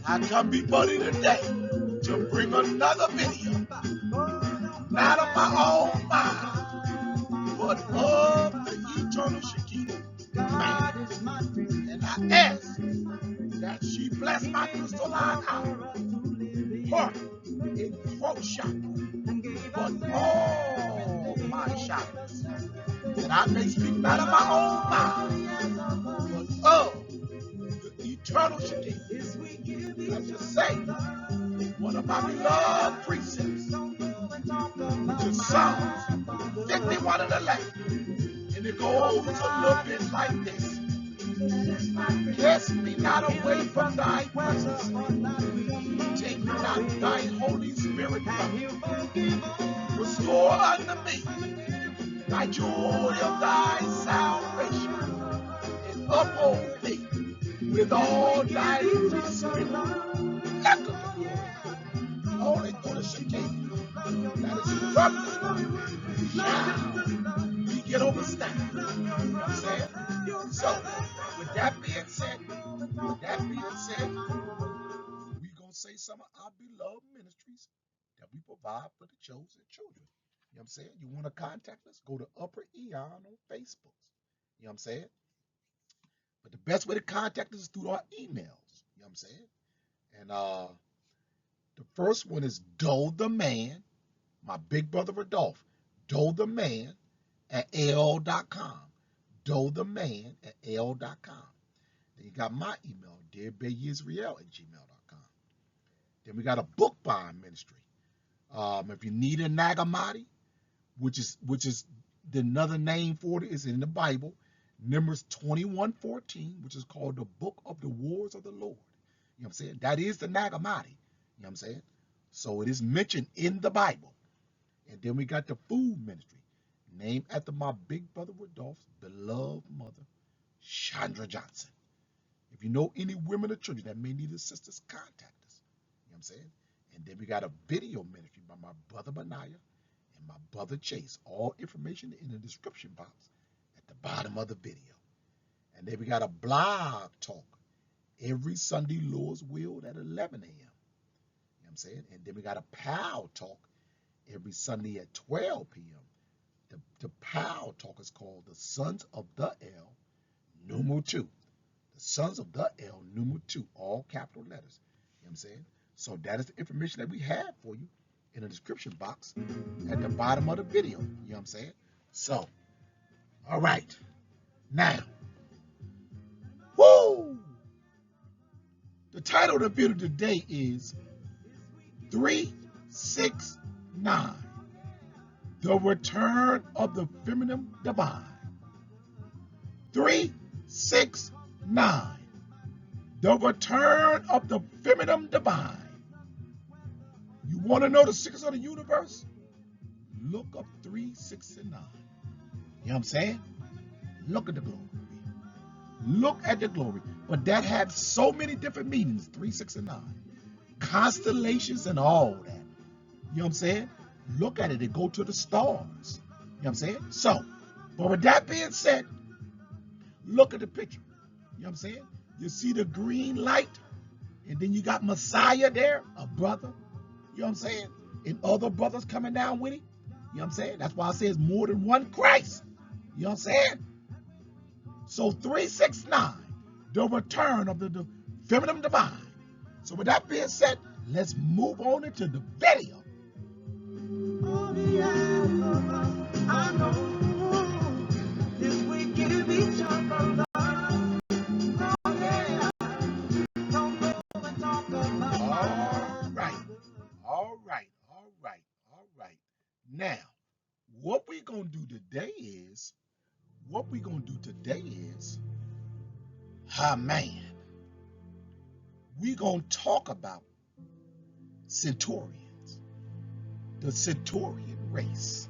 I come before you today to bring another video, not of my own mind, but of the eternal Shekinah man. And I ask that she bless my crystalline eye, part in throat chakra, but all my chakras, that I may speak not of my own mind, but of the eternal Shekinah. Let's just say one of my beloved precepts, which is Psalms 51 and 11. And it goes a little bit like this. Cast me not away from thy presence. Take not thy Holy Spirit from me. Restore unto me thy joy of thy salvation. And uphold me with all thy spirit. Let the only go to Shekinah that is promised shall we get overstand. You know what I'm saying? So, with that being said, we're going to say some of our beloved ministries that we provide for the chosen children. You know what I'm saying? You want to contact us? Go to Upper Eon on Facebook. You know what I'm saying? But the best way to contact us is through our emails. You know what I'm saying? And the first one is Doe the Man, my big brother Rodolphe, Doe the Man at AOL.com. Doe the Man at AOL.com. Then you got my email, dearbeyisrael at gmail.com. Then we got a book buying ministry. If you need a Nag Hammadi, which is the another name for it is in the Bible, Numbers 21:14, which is called the Book of the Wars of the Lord. You know what I'm saying? That is the Nag Hammadi. You know what I'm saying? So it is mentioned in the Bible. And then we got the food ministry, named after my big brother Rodolphe's beloved mother, Chandra Johnson. If you know any women or children that may need assistance, contact us. You know what I'm saying? And then we got a video ministry by my brother Benaiah and my brother Chase. All information in the description box at the bottom of the video. And then we got a blog talk every Sunday, Lord's will, at 11 a.m. You know what I'm saying? And then we got a POW talk every Sunday at 12 p.m. The POW talk is called the Sons of the L, numeral 2. The Sons of the L, numeral 2, all capital letters. You know what I'm saying? So that is the information that we have for you in the description box at the bottom of the video. You know what I'm saying? So, all right. Now, woo! The title of the video today is 369, The Return of the Feminine Divine. 369, The Return of the Feminine Divine. You want to know the secrets of the universe? Look up 369. You know what I'm saying? Look at the glory. Look at the glory. But that had so many different meanings, 369. Constellations and all that. You know what I'm saying? Look at it and go to the stars. You know what I'm saying? So, but with that being said, look at the picture. You know what I'm saying? You see the green light, and then you got Messiah there, a brother. You know what I'm saying? And other brothers coming down with him. You know what I'm saying? That's why I say it's more than one Christ. You know what I'm saying? So 369, the return of the feminine divine. So with that being said, let's move on into the video. Oh, yeah, I know if we give each other love. Now, what we're going to do today is, we're going to talk about Centaurians, the Centaurian race.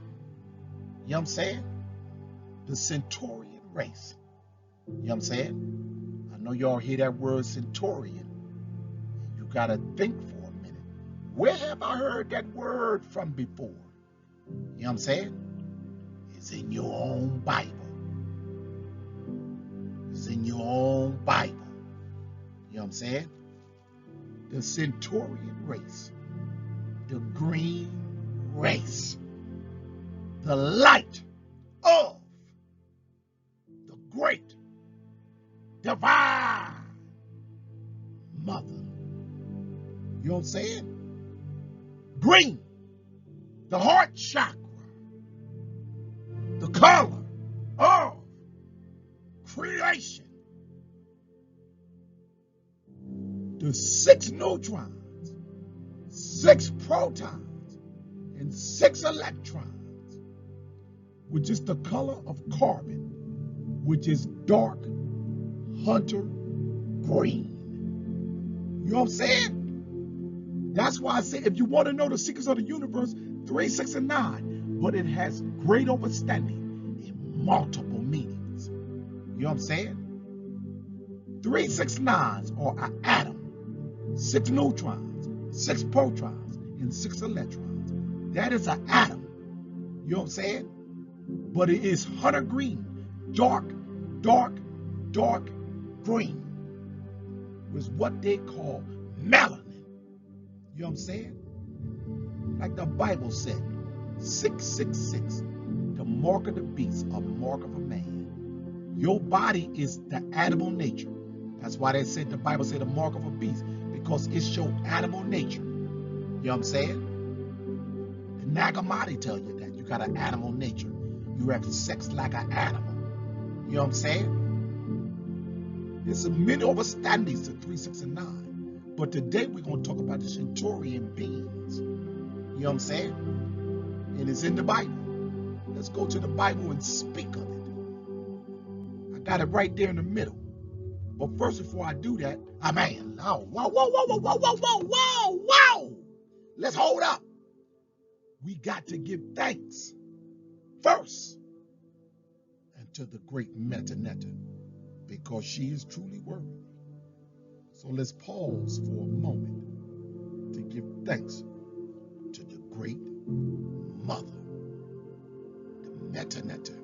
You know what I'm saying? The Centaurian race. You know what I'm saying? I know y'all hear that word Centaurian. You got to think for a minute. Where have I heard that word from before? You know what I'm saying? It's in your own Bible. It's in your own Bible. You know what I'm saying? the Centaurian race, the green race, the light of the great divine mother. You know what I'm saying? Green, the heart chakra, the color of creation. The 6 neutrons, 6 protons, and 6 electrons, which is the color of carbon, which is dark hunter green. You know what I'm saying? That's why I say if you want to know the secrets of the universe, 3, 6, and 9, but it has great understanding in multiple meanings. You know what I'm saying? 3, 6, 9s are an atom, 6 neutrons, 6 protons, and 6 electrons. That is an atom. You know what I'm saying? But it is hunter green, dark green, was what they call melanin. You know what I'm saying? Like the Bible said, 666, the mark of the beast, a mark of a man. Your body is the animal nature. That's why they said, the Bible said the mark of a beast, because it's your animal nature. You know what I'm saying? The Nag Hammadi tell you that you got an animal nature. You have sex like an animal. You know what I'm saying? There's many understandings to 3, 6, and 9. But today we're going to talk about the Centaurian beings. You know what I'm saying? And it's in the Bible. Let's go to the Bible and speak of it. I got it right there in the middle. But first, before I do that, whoa. Let's hold up. We got to give thanks first and to the great Metanetta, because she is truly worthy. So let's pause for a moment to give thanks to the great mother, the Metanetta.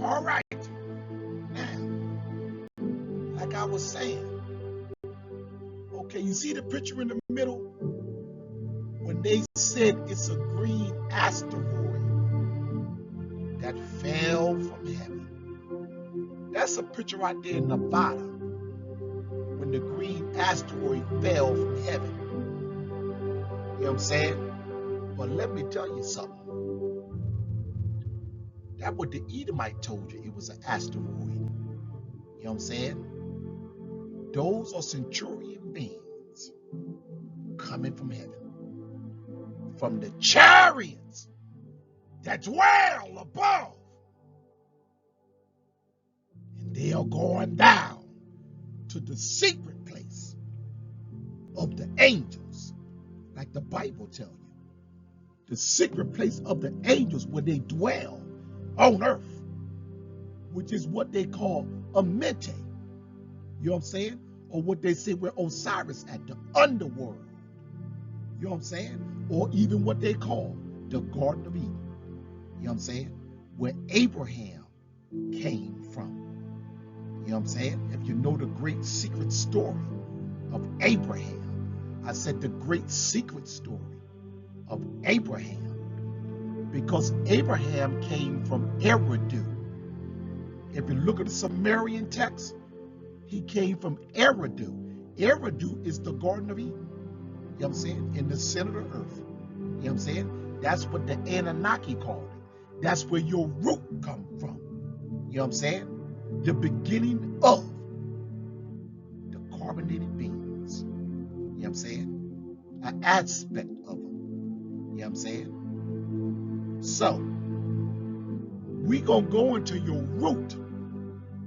All right. Now, like I was saying, okay, you see the picture in the middle? When they said it's a green asteroid that fell from heaven. That's a picture right there in Nevada, when the green asteroid fell from heaven. You know what I'm saying? But let me tell you something. That's what the Edomite told you, it was an asteroid. You know what I'm saying? Those are Centaurian beings coming from heaven, from the chariots that dwell above. And they are going down to the secret place of the angels, like the Bible tells you. The secret place of the angels where they dwell on earth, which is what they call Amenti. You know what I'm saying? Or what they say where Osiris at, the underworld. You know what I'm saying? Or even what they call the Garden of Eden. You know what I'm saying? Where Abraham came from. You know what I'm saying? If you know the great secret story of Abraham, I said the great secret story of Abraham, because Abraham came from Eridu. If you look at the Sumerian text, he came from Eridu. Eridu is the Garden of Eden. You know what I'm saying? In the center of the earth. You know what I'm saying? That's what the Anunnaki called it. That's where your root come from. You know what I'm saying? The beginning of the carbonated beings. You know what I'm saying? An aspect of them. You know what I'm saying? So, we gonna go into your root,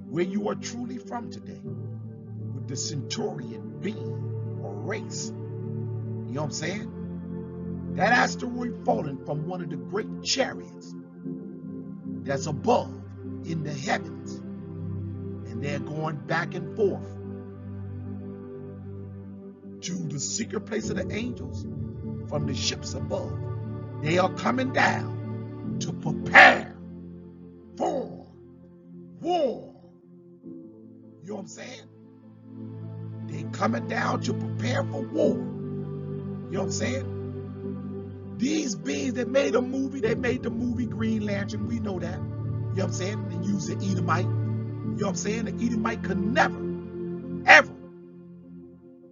where you are truly from today, with the Centaurian being or race. You know what I'm saying? That asteroid falling from one of the great chariots that's above in the heavens, and they're going back and forth to the secret place of the angels from the ships above. They are coming down to prepare for war. You know what I'm saying? They coming down to prepare for war. You know what I'm saying? These beings that made a movie, they made the movie Green Lantern. We know that. You know what I'm saying? They used the Edomite. You know what I'm saying? The Edomite could never, ever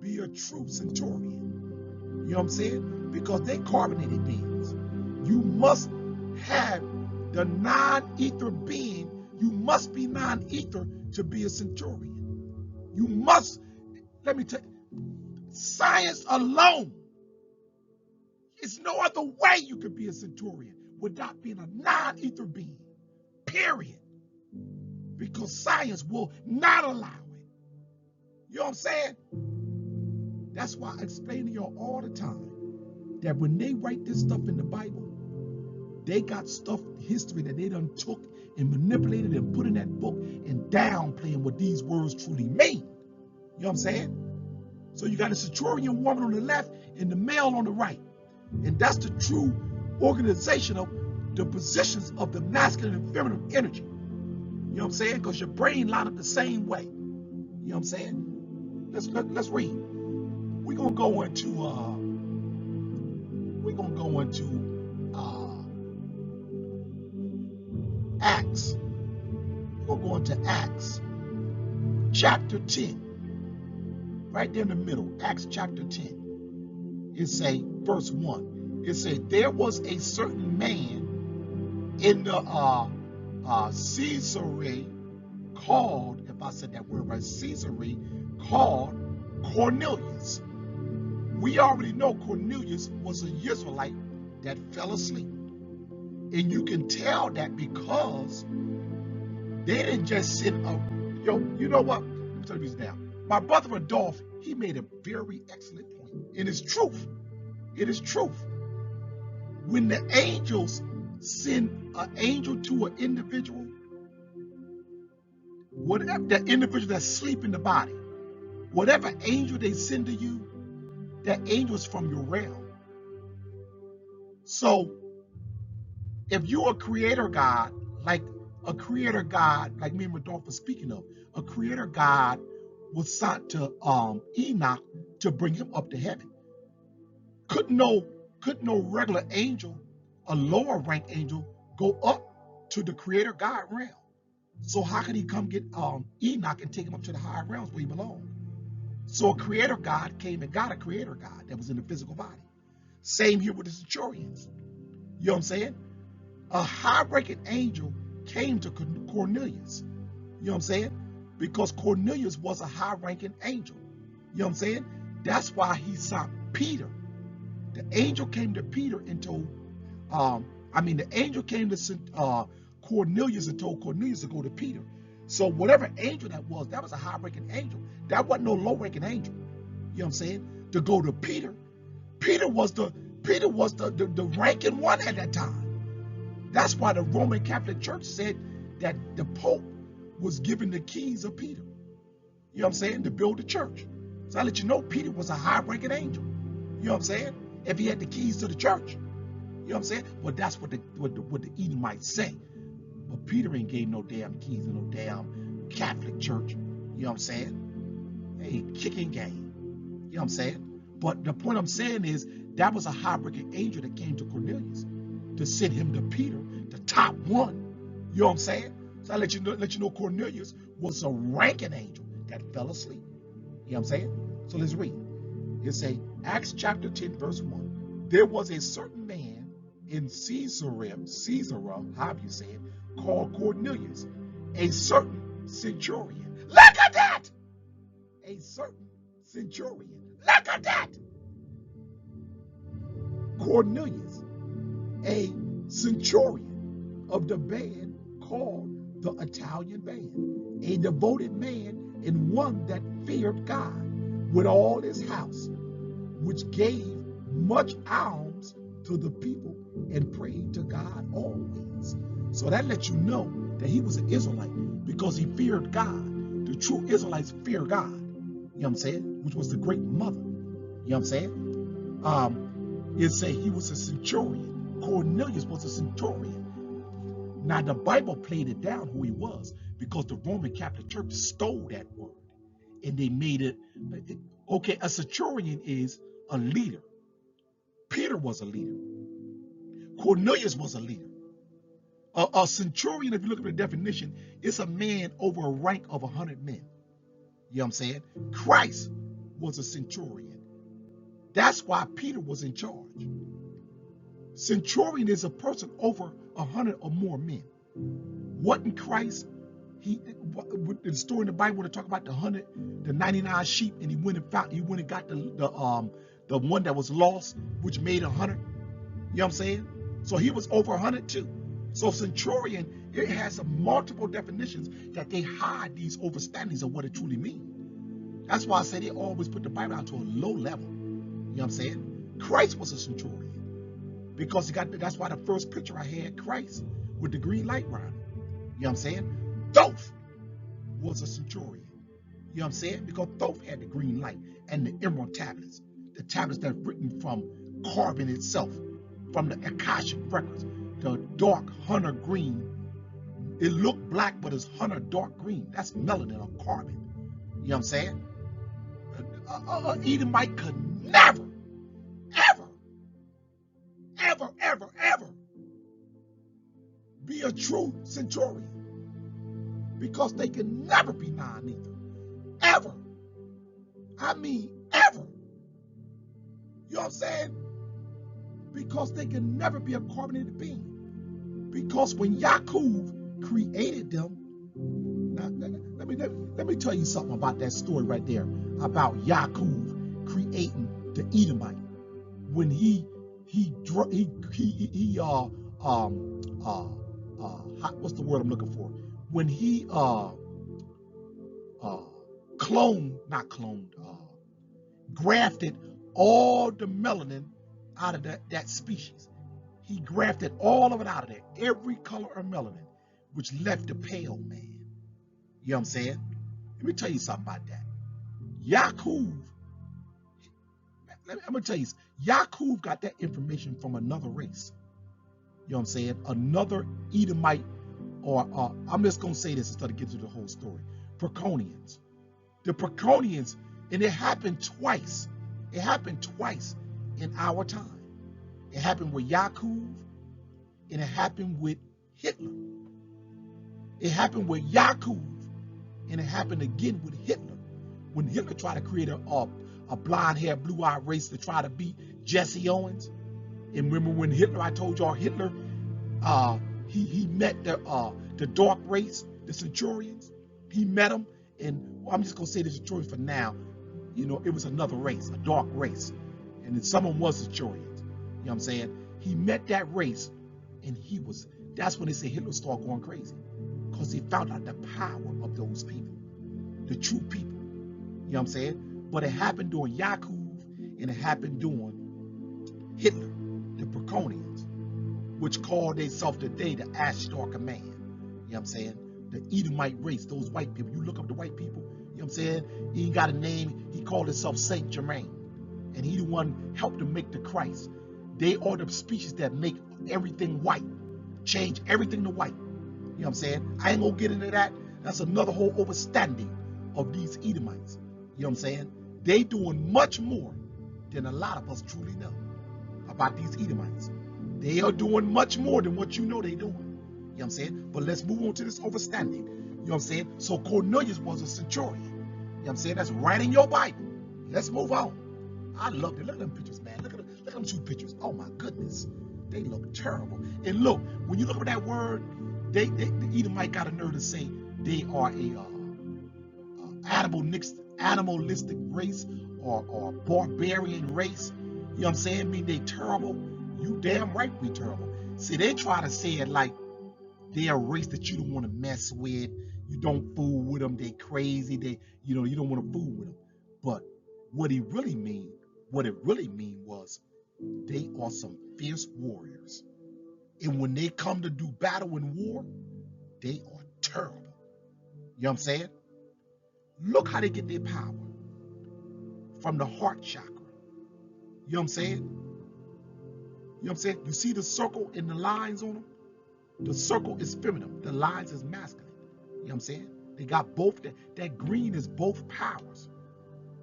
be a true Centaurian. You know what I'm saying? Because they carbonated beings. You must have the non-ether being. You must be non-ether to be a Centaurian. You must, let me tell you, science alone, it's no other way you could be a Centaurian without being a non-ether being, period. Because science will not allow it. You know what I'm saying? That's why I explain to y'all all the time that when they write this stuff in the Bible, they got stuff, history that they done took and manipulated and put in that book and downplaying what these words truly mean. You know what I'm saying? So you got a Centaurian woman on the left and the male on the right. And that's the true organization of the positions of the masculine and feminine energy. You know what I'm saying? Because your brain line up the same way. You know what I'm saying? Let's read. We're gonna go into Acts. We're gonna go into Acts chapter 10. Right there in the middle, Acts chapter 10. It say, verse 1. It say, there was a certain man in the Caesarea called, if I said that word right, Caesarea, called Cornelius. We already know Cornelius was an Israelite that fell asleep. And you can tell that because they didn't just send a, you know what? Let me tell you this now. My brother Adolph, he made a very excellent point. And it's truth. It is truth. When the angels send an angel to an individual, whatever that individual that's asleep in the body, whatever angel they send to you, that angel is from your realm. So if you're a creator God, like me and Rodolphe was speaking of, a creator God was sent to Enoch to bring him up to heaven. Couldn't no regular angel, a lower rank angel, go up to the creator God realm. So how could he come get Enoch and take him up to the higher realms where he belonged? So a creator God came and got a creator God that was in the physical body. Same here with the Centurions. You know what I'm saying? A high-ranking angel came to Cornelius. You know what I'm saying? Because Cornelius was a high-ranking angel. You know what I'm saying? That's why he sent Peter. The angel came to Peter and told, the angel came to Cornelius and told Cornelius to go to Peter. So whatever angel that was a high-ranking angel. That wasn't no low-ranking angel. You know what I'm saying? To go to Peter. Peter was the ranking one at that time. That's why the Roman Catholic Church said that the Pope was given the keys of Peter. You know what I'm saying? To build the church. So I let you know Peter was a high-ranking angel. You know what I'm saying? If he had the keys to the church. You know what I'm saying? Well, that's what the Edomites say. But Peter ain't gave no damn keys to no damn Catholic church. You know what I'm saying? Hey, kicking game. You know what I'm saying? But the point I'm saying is that was a high-ranking angel that came to Cornelius to send him to Peter, the top one. You know what I'm saying? So I let you know Cornelius was a ranking angel that fell asleep. You know what I'm saying? So let's read. It say, Acts chapter 10, verse 1. There was a certain man in Caesarea, however you say it, called Cornelius, a certain centurion. Look at that! A certain centurion. Look at that! Cornelius, a centurion of the band called the Italian band, a devoted man and one that feared God with all his house, which gave much alms to the people and prayed to God always. So that lets you know that he was an Israelite because he feared God. The true Israelites fear God, you know what I'm saying, which was the great mother, you know what I'm saying. It say he was a centurion. Cornelius was a centurion. Now the Bible played it down who he was because the Roman Catholic Church stole that word and they made it, okay, a centurion is a leader. Peter was a leader. Cornelius was a leader. A centurion, if you look at the definition, is a man over a rank of 100 men. You know what I'm saying? Christ was a centurion. That's why Peter was in charge. Centurion is a person over 100 or more men. Wasn't Christ, the story in the Bible when they talk about the 99 sheep, and he went and got the one that was lost, which made 100. You know what I'm saying? So he was over 100 too. So centurion, it has multiple definitions that they hide these overstandings of what it truly means. That's why I say they always put the Bible out to a low level. You know what I'm saying? Christ was a centurion because that's why the first picture I had Christ with the green light around him. You know what I'm saying? Thoth was a centurion. You know what I'm saying? Because Thoth had the green light and the emerald tablets. The tablets that are written from carbon itself, from the Akashic records. The dark hunter green. It looked black, but it's hunter dark green. That's melanin or carbon. You know what I'm saying? Edomite could never, ever be a true centurion because they can never be non-ether. Ever. I mean, ever. You know what I'm saying? Because they can never be a carbonated being. Because when Yaakov created them, now, let me tell you something about that story right there about Yaakov creating the Edomite. When what's the word I'm looking for? When he grafted all the melanin out of that species. He grafted all of it out of there, every color of melanin, which left the pale man. You know what I'm saying? Let me tell you something about that. Yaakov, I'm going to tell you, Yaakov got that information from another race. You know what I'm saying? Another Edomite, or I'm just going to say this instead of getting to the whole story. Preconians. The Preconians, and it happened twice. It happened twice in our time. It happened with Yaakov, and it happened with Hitler. It happened with Yaakov, and it happened again with Hitler. When Hitler tried to create a blonde-haired, blue-eyed race to try to beat Jesse Owens. And remember when Hitler, I told y'all Hitler, he met the dark race, the Centurions. He met them, and I'm just going to say the Centurions for now. You know, it was another race, a dark race. And then someone was Centurions. You know what I'm saying? He met that race, and that's when they say Hitler started going crazy. Because he found out the power of those people, the true people. You know what I'm saying? But it happened during Yaakov, and it happened during Hitler, the Preconians, which called themselves today the Ashtar Command. You know what I'm saying? The Edomite race, those white people. You look up the white people, you know what I'm saying? He ain't got a name. He called himself Saint Germain. And he the one helped to make the Christ. They are the species that make everything white, change everything to white. You know what I'm saying? I ain't gonna get into that. That's another whole overstanding of these Edomites. You know what I'm saying? They doing much more than a lot of us truly know about these Edomites. They are doing much more than what you know they doing. You know what I'm saying? But let's move on to this overstanding. You know what I'm saying? So Cornelius was a centurion. You know what I'm saying? That's right in your Bible. Let's move on. I loved it. Look at them pictures, man. Look at them two pictures. Oh my goodness, they look terrible. And look, when you look at that word, the Edomite got a nerve to say they are a animalistic race or barbarian race. You know what I'm saying? I mean, they terrible. You damn right we terrible. See, they try to say it like they're a race that you don't want to mess with. You don't fool with them. They crazy. You don't want to fool with them. But what it really mean was they are some fierce warriors. And when they come to do battle and war, they are terrible. You know what I'm saying? Look how they get their power. From the heart chakra. You know what I'm saying? You know what I'm saying? You see the circle and the lines on them? The circle is feminine. The lines is masculine. You know what I'm saying? They got both. That green is both powers.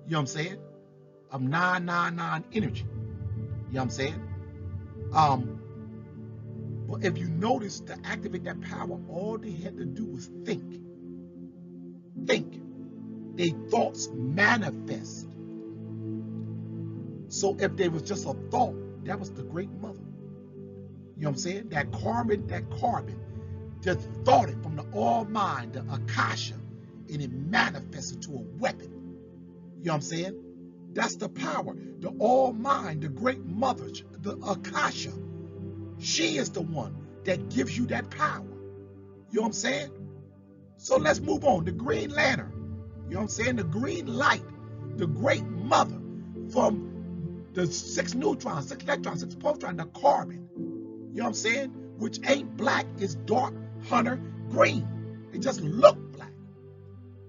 You know what I'm saying? Of 999 energy. You know what I'm saying? But if you notice, to activate that power, all they had to do was think. Think. Their thoughts manifest. So if there was just a thought, that was the great mother. You know what I'm saying? That carbon just thought it from the all mind, the Akasha, and it manifested to a weapon. You know what I'm saying? That's the power. The all mind, the great mother, the Akasha. She is the one that gives you that power. You know what I'm saying? So let's move on. The Green Lantern. You know what I'm saying? The green light. The great mother from the 6 neutrons, 6 electrons, 6 protons, the carbon. You know what I'm saying? Which ain't black, it's dark, hunter, green. It just look black.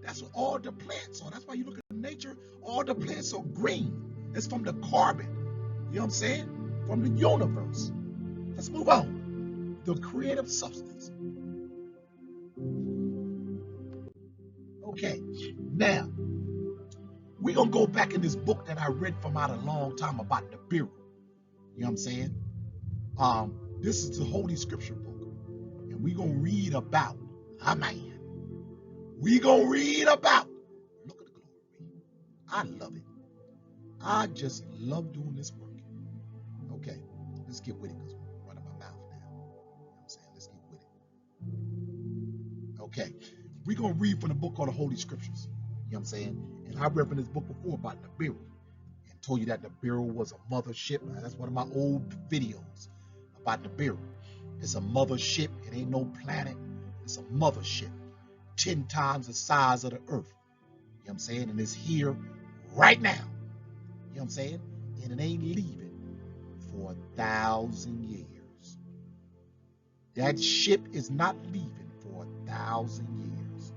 That's what all the plants are. That's why you look at nature, all the plants are green. It's from the carbon. You know what I'm saying? From the universe. Let's move on. The creative substance. Okay, now, we're going to go back in this book that I read from out a long time about the Nibiru. You know what I'm saying? This is the Holy Scripture book. And we're going to read about a man. We're going to read about, look at the glory. I love it. I just love doing this work. Okay, let's get with it because we're running my mouth now. You know what I'm saying? Let's get with it. Okay, we're going to read from the book called the Holy Scriptures. You know what I'm saying? And I read from this book before about Nibiru and told you that Nibiru was a mothership. That's one of my old videos about Nibiru. It's a mothership. It ain't no planet. It's a mothership. 10 times the size of the earth. You know what I'm saying? And it's here right now. You know what I'm saying? And it ain't leaving for 1,000 years. That ship is not leaving for 1,000 years.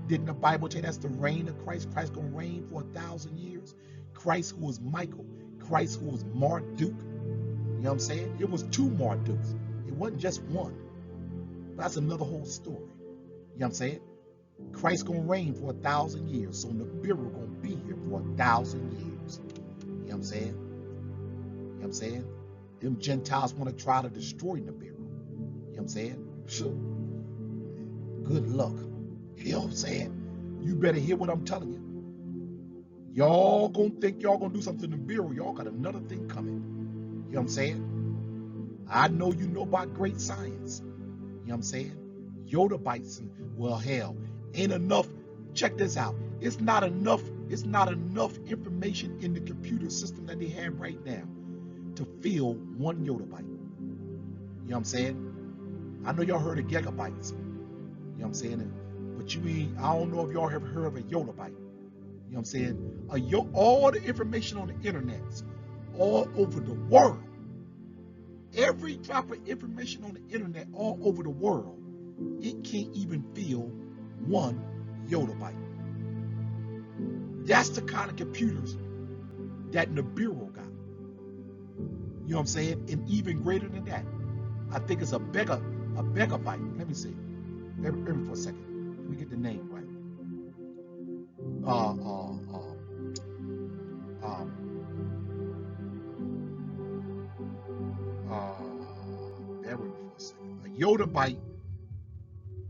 Didn't the Bible tell you that's the reign of Christ? Christ gonna reign for 1,000 years. Christ who was Michael, Christ who was Marduk. You know what I'm saying? It was 2 Marduks. It wasn't just one. That's another whole story. You know what I'm saying? Christ gonna reign for 1,000 years. So Nibiru gonna be here for 1,000 years. You know what I'm saying? You know what I'm saying? Them Gentiles want to try to destroy Nibiru. You know what I'm saying? Good luck. You know what I'm saying? You better hear what I'm telling you. Y'all gonna think y'all gonna do something to Nibiru. Y'all got another thing coming. You know what I'm saying? I know you know about great science. You know what I'm saying? Yoda bites and, well, hell, ain't enough. Check this out. It's not enough information in the computer system that they have right now to fill 1 Yoda bite. You know what I'm saying? I know y'all heard of gigabytes. You know what I'm saying? But I don't know if y'all have heard of a Yoda bite. You know what I'm saying? All the information on the internet, all over the world, every drop of information on the internet all over the world, it can't even fill 1 Yoda bite. That's the kind of computers that Nibiru got. You know what I'm saying? And even greater than that, I think it's a megabyte. Let me see. Let me for a second. Let me get the name right. Bear with me for a second. A Yoda byte.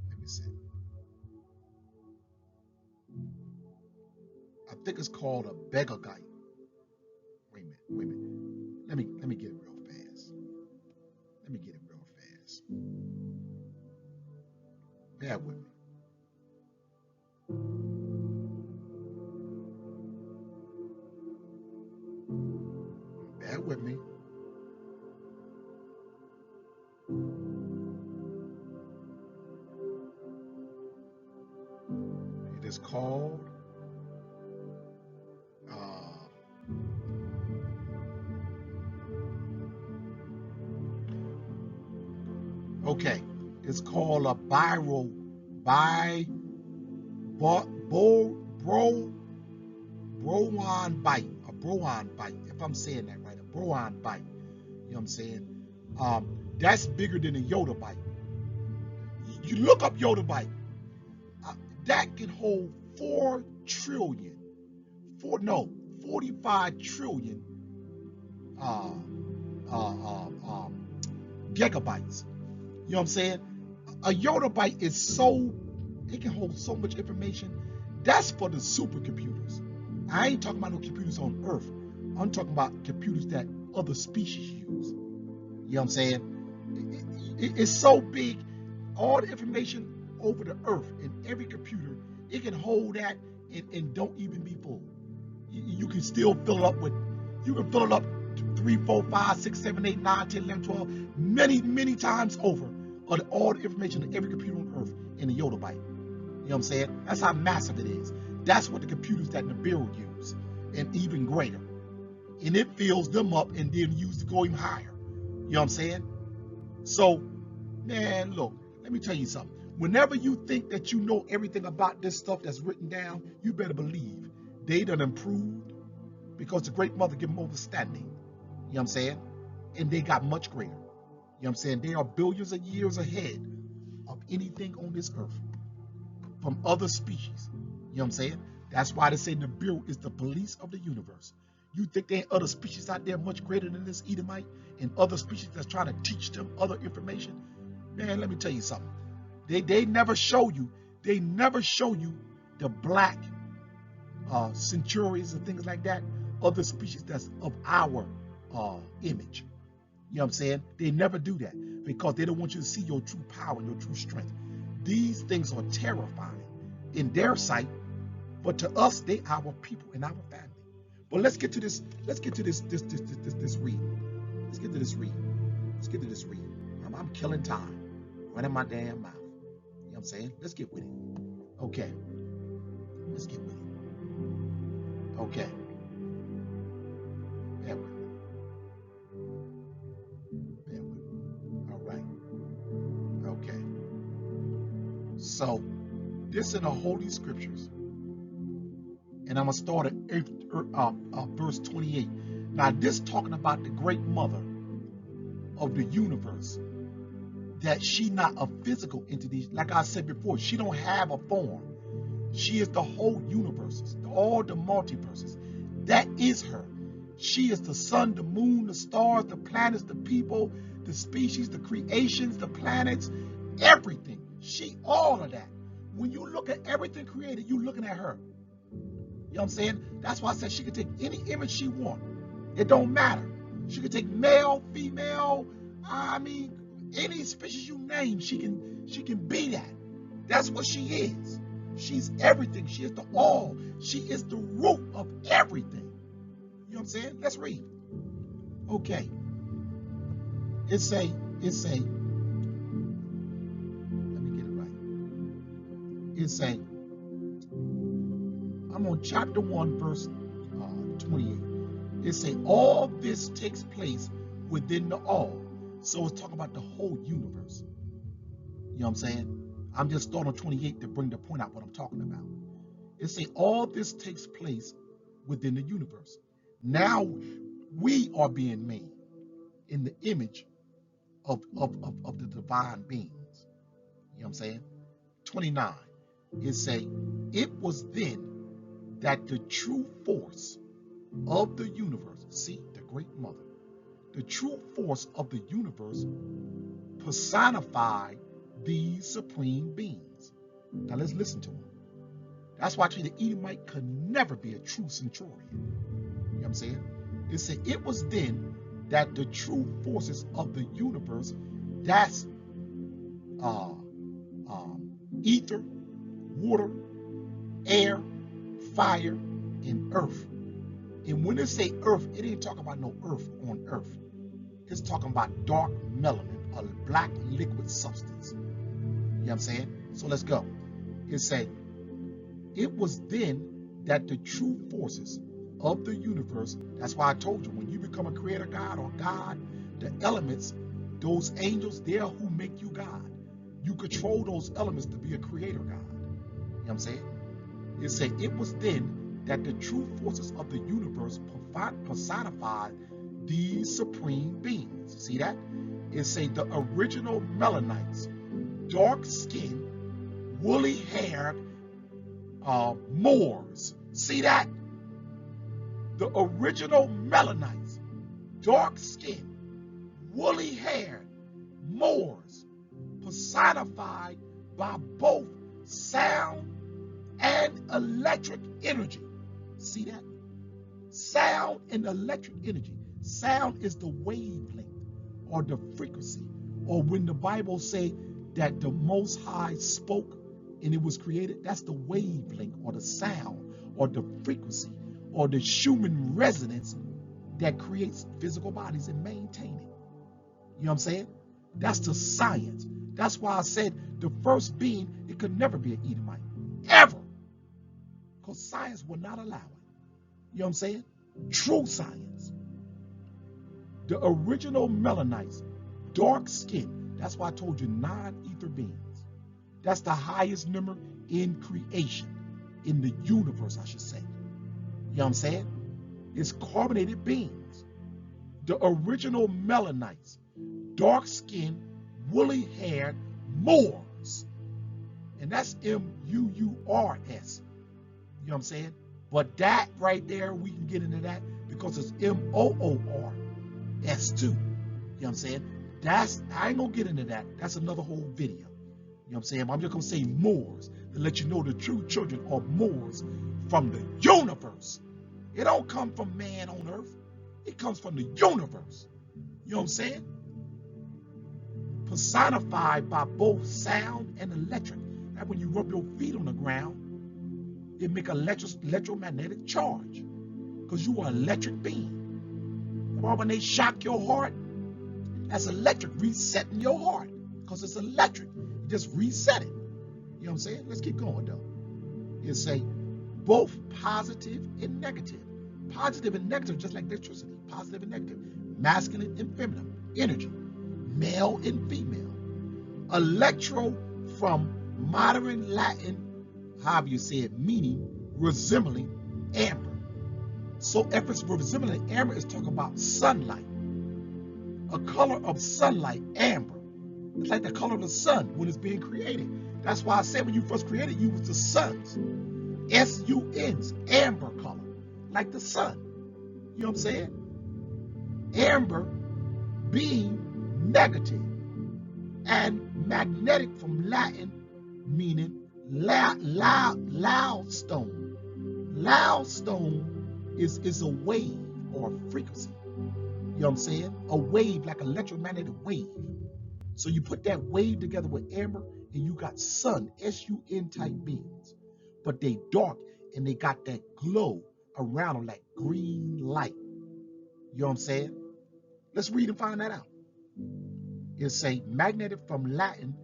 Let me see. I think it's called a megabyte. Wait a minute. Let me get it real fast. Let me get it real fast. Bear with me. Bear with me. It is called uh, okay. It's called a bro Broan bite, a Broan bite, if I'm saying that right, a Broan bite. You know what I'm saying? That's bigger than a Yoda bite. You look up Yoda bite. Uh, that can hold 4 trillion, 45 trillion uh, gigabytes. You know what I'm saying? A Yoda bite is so, it can hold so much information. That's for the supercomputers. I ain't talking about no computers on Earth. I'm talking about computers that other species use. You know what I'm saying? It's so big, all the information over the Earth in every computer, it can hold that and don't even be full. You can still fill it up with, you can fill it up 3, 4, 5, 6, 7, 8, 9, 10, 11, 12, many times over of all the information in every computer on Earth in a Yoda byte. You know what I'm saying? That's how massive it is. That's what the computers that Nibiru use, and even greater. And it fills them up and then used to go even higher. You know what I'm saying? So, man, look, let me tell you something. Whenever you think that you know everything about this stuff that's written down, you better believe they done improved because the Great Mother gave them understanding. You know what I'm saying? And they got much greater. You know what I'm saying? They are billions of years ahead of anything on this earth from other species. You know what I'm saying? That's why they say Nibiru is the police of the universe. You think there ain't other species out there much greater than this Edomite and other species that's trying to teach them other information? Man, let me tell you something. They never show you, the black centurions and things like that, other species that's of our image. You know what I'm saying? They never do that because they don't want you to see your true power and your true strength. These things are terrifying in their sight, but to us, they our people and our family. But let's get to this. Let's get to this reading. Let's get to this reading. Let's get to this reading. I'm killing time, running my damn mouth. You know what I'm saying? Let's get with it. Okay. Let's get with it. Okay. Bear with me. Bear with me. All right. Okay. So this in the Holy Scriptures, and I'm gonna start at verse 28. Now this talking about the Great Mother of the universe, that she not a physical entity. Like I said before, she don't have a form. She is the whole universe, all the multiverses. That is her. She is the sun, the moon, the stars, the planets, the people, the species, the creations, the planets, everything. She all of that. When you look at everything created, you're looking at her. You know what I'm saying? That's why I said she can take any image she wants. It don't matter. She can take male, female, I mean, any species you name, she can be that. That's what she is. She's everything. She is the all. She is the root of everything. You know what I'm saying? Let's read. Okay. It's a, let me get it right. It's a, I'm on chapter 1, verse 28. It say all this takes place within the all. So it's talking about the whole universe. You know what I'm saying? I'm just starting on 28 to bring the point out what I'm talking about. It say all this takes place within the universe. Now we are being made in the image of the divine beings. You know what I'm saying? 29. It say, it was then that the true force of the universe, see, the Great Mother, the true force of the universe personified these supreme beings. Now let's listen to them. That's why the Edomite could never be a true centurion. You know what I'm saying? It said, it was then that the true forces of the universe, that's uh, ether, water, air, fire, and earth. And when they say earth, it ain't talking about no earth on earth. It's talking about dark melanin, a black liquid substance. You know what I'm saying? So let's go. It said, it was then that the true forces of the universe, that's why I told you, when you become a creator God or God, the elements, those angels, they're who make you God. You control those elements to be a creator God. You know what I'm saying? It said, it was then that the true forces of the universe personified these supreme beings. See that? It said the original Melanites, dark skinned, woolly haired Moors. See that? The original Melanites, dark skinned, woolly haired Moors, personified by both sound and electric energy. See that? Sound and electric energy. Sound is the wavelength or the frequency, or when the Bible say that the Most High spoke and it was created, that's the wavelength or the sound or the frequency or the Schumann resonance that creates physical bodies and maintain it. You know what I'm saying? That's the science. That's why I said the first being, it could never be an Edomite, ever, because science will not allow it. You know what I'm saying? True science. The original Melanites, dark skin. That's why I told you non-ether beings. That's the highest number in creation, in the universe, I should say. You know what I'm saying? It's carbonated beings. The original Melanites, dark skin, woolly haired Moors. And that's Mours. You know what I'm saying? But that right there, we can get into that because it's Moors too. You know what I'm saying? I ain't gonna get into that. That's another whole video. You know what I'm saying? I'm just gonna say Moors to let you know the true children are Moors from the universe. It don't come from man on earth. It comes from the universe. You know what I'm saying? Personified by both sound and electric. That when you rub your feet on the ground, it make an electromagnetic charge because you are an electric being. Or when they shock your heart, that's electric resetting your heart because it's electric. You just reset it. You know what I'm saying? Let's keep going though. It say both positive and negative. Positive and negative, just like electricity. Positive and negative. Masculine and feminine. Energy. Male and female. Electro from modern Latin, however you say it, meaning resembling amber. So if it's resembling amber, it's talking about sunlight. A color of sunlight, amber. It's like the color of the sun when it's being created. That's why I said when you first created, you was the suns. S-U-N's, amber color, like the sun. You know what I'm saying? Amber being negative, and magnetic from Latin meaning loud stone. Loud stone is a wave or a frequency. You know what I'm saying? A wave, like an electromagnetic wave. So you put that wave together with amber and you got sun, S-U-N type beings. But they dark and they got that glow around them like green light. You know what I'm saying? Let's read and find that out. It's a magnetic from Latin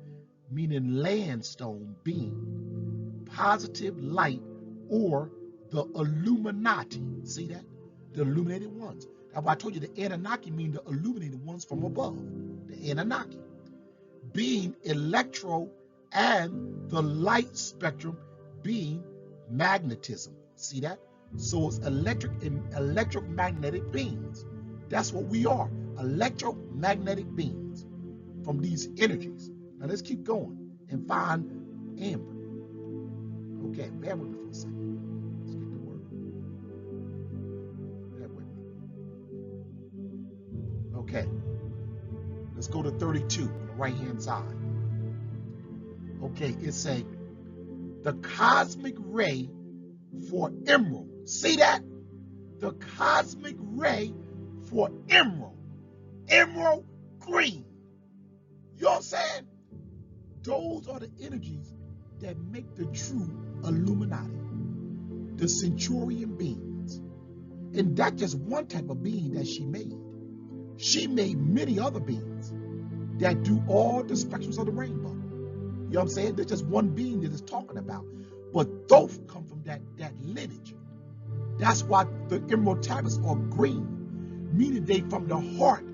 meaning landstone being, positive light, or the Illuminati. See that? The illuminated ones. That's why I told you the Anunnaki mean the illuminated ones from above. The Anunnaki. Being electro and the light spectrum being magnetism. See that? So it's electric and electromagnetic beings. That's what we are. Electromagnetic beings from these energies. Now let's keep going and find amber. Okay, bear with me for a second. Let's get to work. Bear with me. Okay. Let's go to 32 on the right-hand side. Okay, it's the cosmic ray for emerald. See that? The cosmic ray for emerald, emerald green. You know what I'm saying? Those are the energies that make the true Illuminati, the Centurion beings. And that's just one type of being that she made. She made many other beings that do all the spectrums of the rainbow. You know what I'm saying? There's just one being that is talking about. But Thoth come from that lineage. That's why the emerald tablets are green, meaning they from the heart,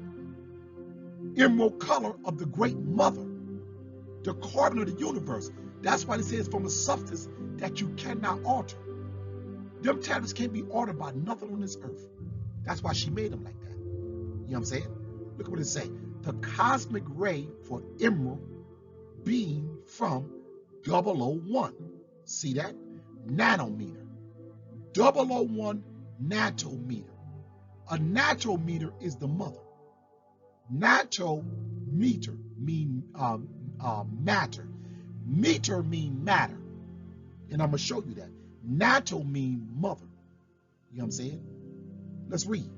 emerald color of the great mother, the carbon of the universe. That's why they say it's from a substance that you cannot alter. Them tablets can't be altered by nothing on this earth. That's why she made them like that. You know what I'm saying? Look at what it say. The cosmic ray for emerald being from 001. See that? Nanometer. 001 nanometer. A nanometer is the mother. Nanometer mean matter. Meter mean matter. And I'm going to show you that. Nato mean mother. You know what I'm saying? Let's read.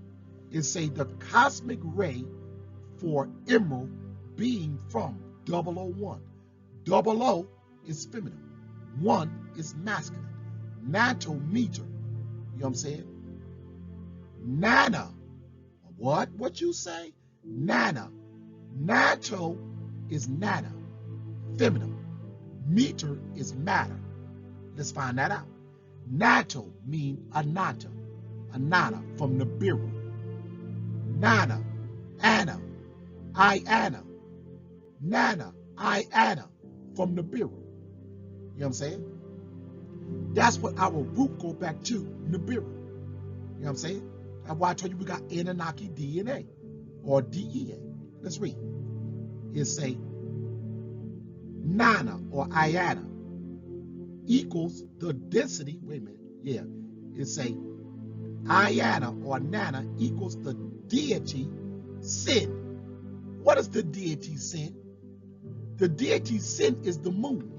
It say the cosmic ray for emerald being from 001. 00 is feminine. 1 is masculine. Nanometer. You know what I'm saying? Nana. What you say? Nana. Nato is nana. Feminine. Meter is matter. Let's find that out. Nato mean anata. Anana from Nibiru. Nana. Anna. Iana. Nana. Iana from Nibiru. You know what I'm saying? That's what our root go back to, Nibiru. You know what I'm saying? That's why I told you we got Anunnaki DNA or DEA. Let's read. It say Nana or Iana equals the density. Wait a minute. Yeah. It say Iana or Nana equals the deity sin. What is the deity sin? The deity sin is the moon.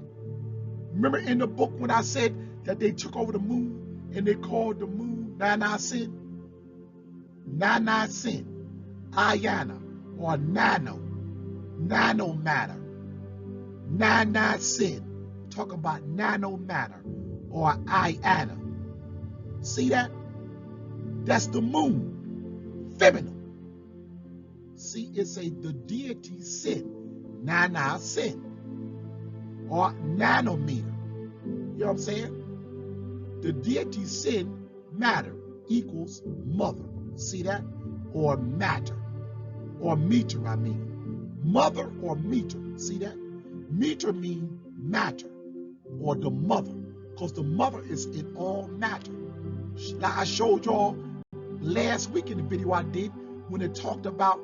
Remember in the book when I said that they took over the moon and they called the moon Nana Sin? Nana Sin. Ayana or Nano. Nano matter. Nana Sin. Talk about nano matter or Ayana. See that? That's the moon. Feminine. See, it's the deity sin. Nana Sin. Or nanometer. You know what I'm saying? The deity sin matter equals mother. See that? Or matter. Or meter, I mean. Mother or meter. See that? Meter mean matter. Or the mother. Because the mother is in all matter. Like I showed y'all last week in the video I did when it talked about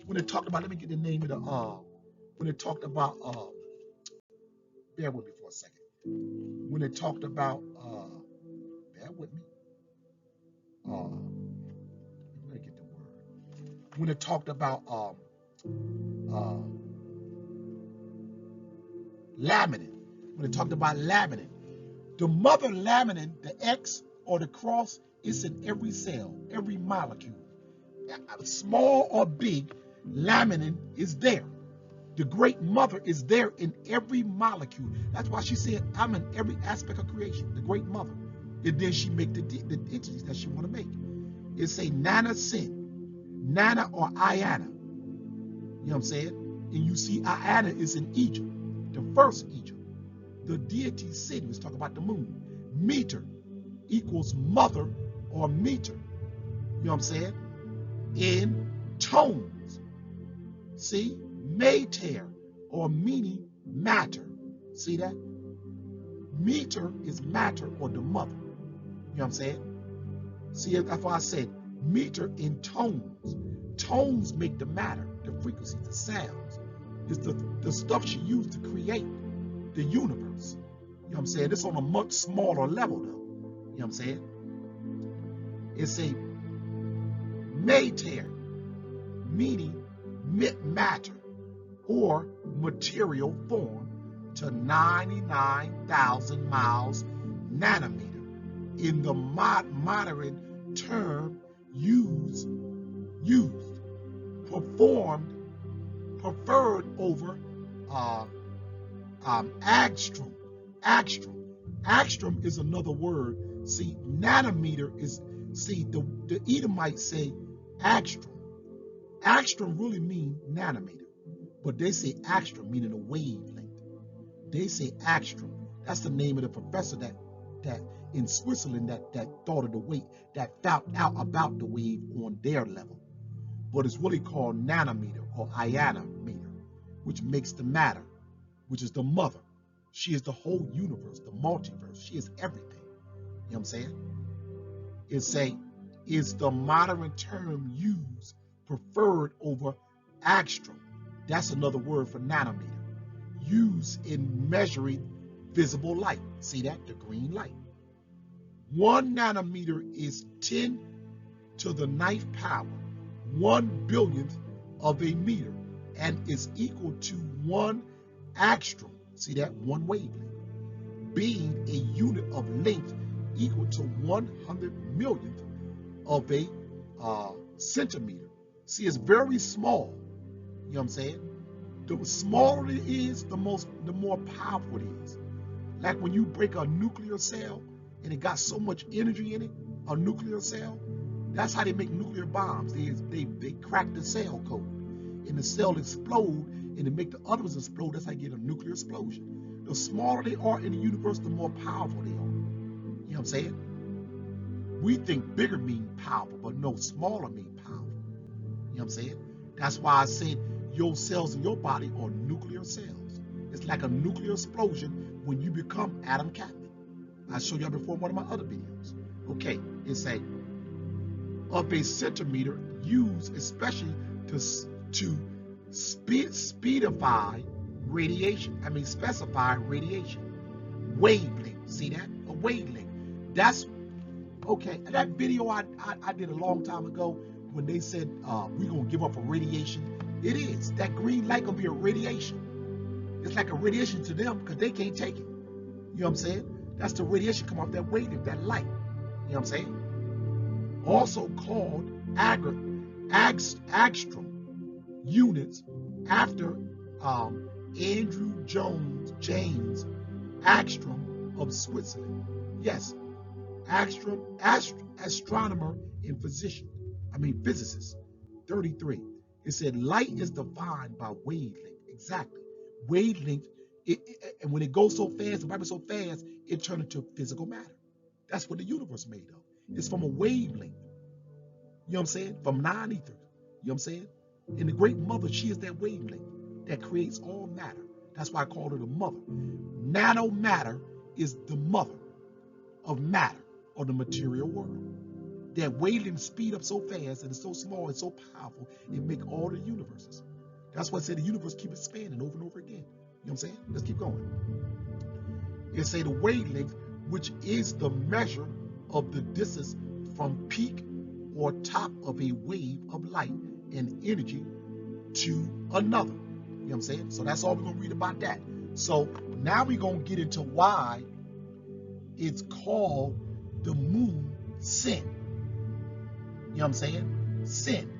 when it talked about, let me get the name of the when it talked about bear with me for a second. When it talked about bear with me. Let me get the word. When it talked about laminin. When it talked about laminin. The mother laminin, the X or the cross, is in every cell, every molecule. Small or big, laminin is there. The great mother is there in every molecule. That's why she said, I'm in every aspect of creation, the great mother. And then she make the entities that she want to make. It say Nana Sin, Nana or Iana. You know what I'm saying? And you see Iana is in Egypt, the first Egypt. The deity Sin, let's talk about the moon. Meter equals mother or meter. You know what I'm saying? In tones. See? Mater or meaning matter. See that? Meter is matter or the mother. You know what I'm saying? See, that's why I said meter in tones. Tones make the matter, the frequency, the sounds. It's the stuff she used to create the universe. You know what I'm saying? It's on a much smaller level though. You know what I'm saying? It's a mater, meaning matter or material form to 99,000 miles nanometer in the modern term used, performed, preferred over uh, Agstrom. Agstrom is another word. See, nanometer is, see, the Edomites say Agstrom. Agstrom really means nanometer, but they say Agstrom meaning a wavelength. They say Agstrom. That's the name of the professor that in Switzerland that thought of the weight, that found out about the wave on their level. But it's really called nanometer or ionometer, which makes the matter, which is the mother. She is the whole universe, the multiverse. She is everything. You know what I'm saying? Is the modern term used preferred over Agstrom. That's another word for nanometer. Used in measuring visible light. See that? The green light. 1 nanometer is 10 to the 9th power, 1 billionth of a meter, and is equal to 1 Agstrom. See that? 1 wavelength, being a unit of length equal to 100 millionth of a centimeter. See, it's very small. You know what I'm saying? The smaller it is, the more powerful it is. Like when you break a nuclear cell and it got so much energy in it, a nuclear cell, that's how they make nuclear bombs. They crack the cell code and the cell explode and to make the others explode. That's how you get a nuclear explosion. The smaller they are in the universe, the more powerful they are. You know what I'm saying? We think bigger mean powerful, but no, smaller mean powerful. You know what I'm saying? That's why I said your cells in your body are nuclear cells. It's like a nuclear explosion when you become Adam Catholic. I showed y'all before in one of my other videos. Okay, it's of a centimeter used especially to specify radiation. Wavelength. See that? A wavelength. That's okay. That video I did a long time ago when they said we're gonna give up a radiation. It is. That green light gonna be a radiation. It's like a radiation to them because they can't take it. You know what I'm saying? That's the radiation come off that wavelength, that light. You know what I'm saying? Also called Agstrom units after Andrew James Agstrom of Switzerland. Yes, Agstrom, astronomer and physicist. 33. It said light is defined by wavelength. Exactly. Wavelength, and when it goes so fast, the vibrates so fast, it turns into physical matter. That's what the universe is made of. It's from a wavelength. You know what I'm saying? From non-ether. You know what I'm saying? And the great mother, she is that wavelength that creates all matter. That's why I call her the mother. Nanomatter is the mother of matter or the material world. That wavelength speed up so fast and it's so small and so powerful, it make all the universes. That's why I say the universe keep expanding over and over again. You know what I'm saying? Let's keep going. It say the wavelength, which is the measure of the distance from peak or top of a wave of light and energy to another. You know what I'm saying? So that's all we're going to read about that. So now we're going to get into why it's called the moon Sin. You know what I'm saying? Sin.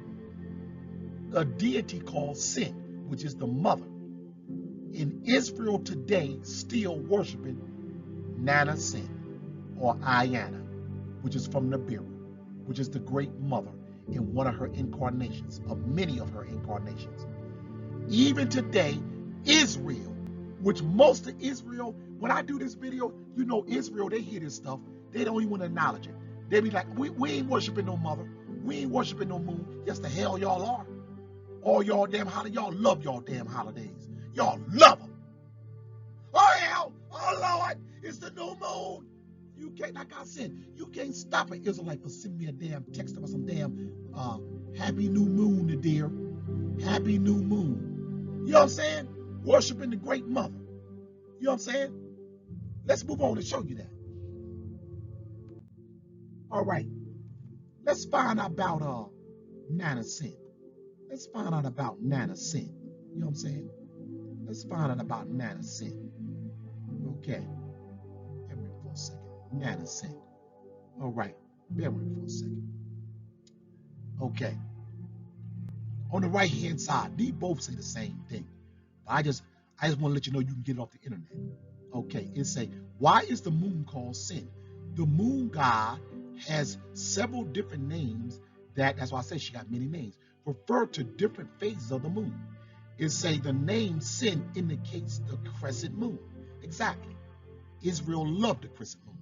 A deity called Sin, which is the mother. In Israel today, still worshiping Nana Sin, or Ayana, which is from Nibiru, which is the great mother in one of her incarnations, of many of her incarnations. Even today, Israel, which most of Israel, when I do this video, you know Israel, they hear this stuff, they don't even want to acknowledge it. They be like, we ain't worshiping no mother. We ain't worshiping no moon. Yes, the hell y'all are. All y'all damn holidays. Y'all love y'all damn holidays. Y'all love them. Oh, hell. Oh, Lord. It's the new moon. You can't, like I said, you can't stop an Israelite for sending me a damn text about some damn happy new moon, dear. Happy new moon. You know what I'm saying? Worshiping the great mother. You know what I'm saying? Let's move on and show you that. All right. Let's find out about Nana Sin. Let's find out about Nana Sin. You know what I'm saying? Let's find out about Nana Sin. Okay. Give me for a second. Nana Sin. All right. Bear with me for a second. Okay. On the right hand side, these both say the same thing. But I just want to let you know you can get it off the internet. Okay, it say, why is the moon called sin? The moon god has several different names. That's why I say she got many names. Refer to different phases of the moon. It say the name sin indicates the crescent moon. Exactly. Israel loved the crescent moon.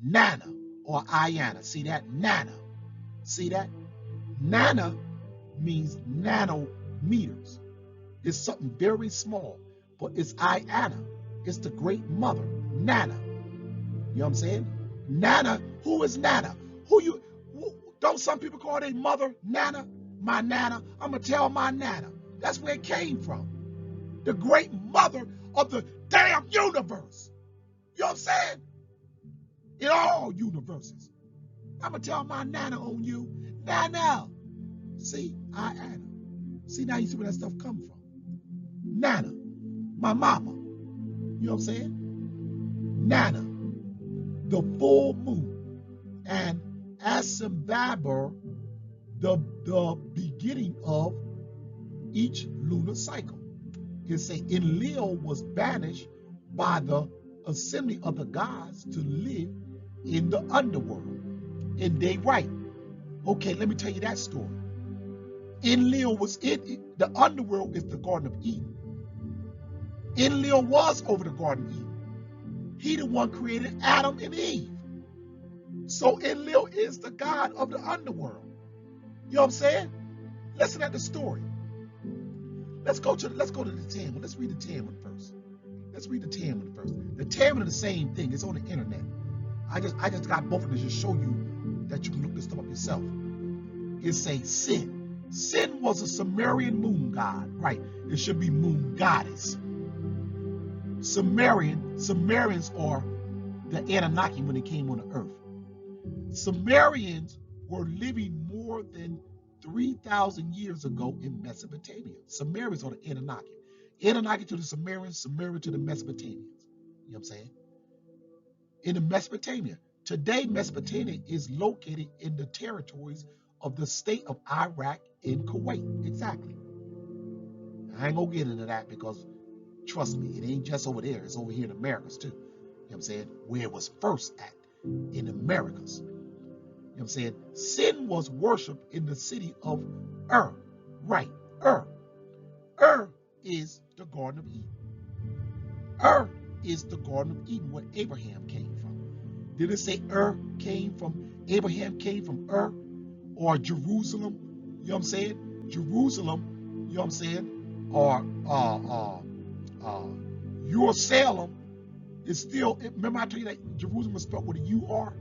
Nana or Ayana. See that? Nana. See that? Nana means nanometers. It's something very small, but it's Ayana. It's the great mother, Nana. You know what I'm saying? Nana, who is Nana? Don't some people call their mother Nana? My Nana. I'm going to tell my Nana. That's where it came from. The great mother of the damn universe. You know what I'm saying? In all universes. I'm going to tell my Nana on you. Nana. See, Ayana. See, now you see where that stuff come from. Nana, my mama. You know what I'm saying? Nana, the full moon, and Asambaber, the beginning of each lunar cycle. It say Enlil was banished by the assembly of the gods to live in the underworld. And they write, okay, let me tell you that story. Enlil was in the underworld is the Garden of Eden. Enlil was over the Garden of Eden. He the one created Adam and Eve. So Enlil is the god of the underworld. You know what I'm saying? Listen at the story. Let's go to the Talmud. Let's read the Talmud first. Let's read the Talmud first. The Talmud is the same thing. It's on the internet. I just got both of them to just show you that you can look this stuff up yourself. It says Sin. Sin was a Sumerian moon god. Right. It should be moon goddess. Sumerians are the Anunnaki when they came on the earth. Sumerians were living more than 3,000 years ago in Mesopotamia. Sumerians are the Anunnaki. Anunnaki to the Sumerians, Sumerian to the Mesopotamians. You know what I'm saying? In the Mesopotamia. Today, Mesopotamia is located in the territories of the state of Iraq and Kuwait. Exactly. I ain't gonna get into that because trust me, it ain't just over there. It's over here in Americas too. You know what I'm saying? Where it was first at, in Americas. You know what I'm saying? Sin was worshipped in the city of Ur. Right, Ur. Ur is the Garden of Eden. Ur is the Garden of Eden where Abraham came from. Did it say Abraham came from Ur or Jerusalem? You know what I'm saying? Jerusalem, you know what I'm saying? Or Jerusalem is still, remember I told you that Jerusalem was spelled with a U-R?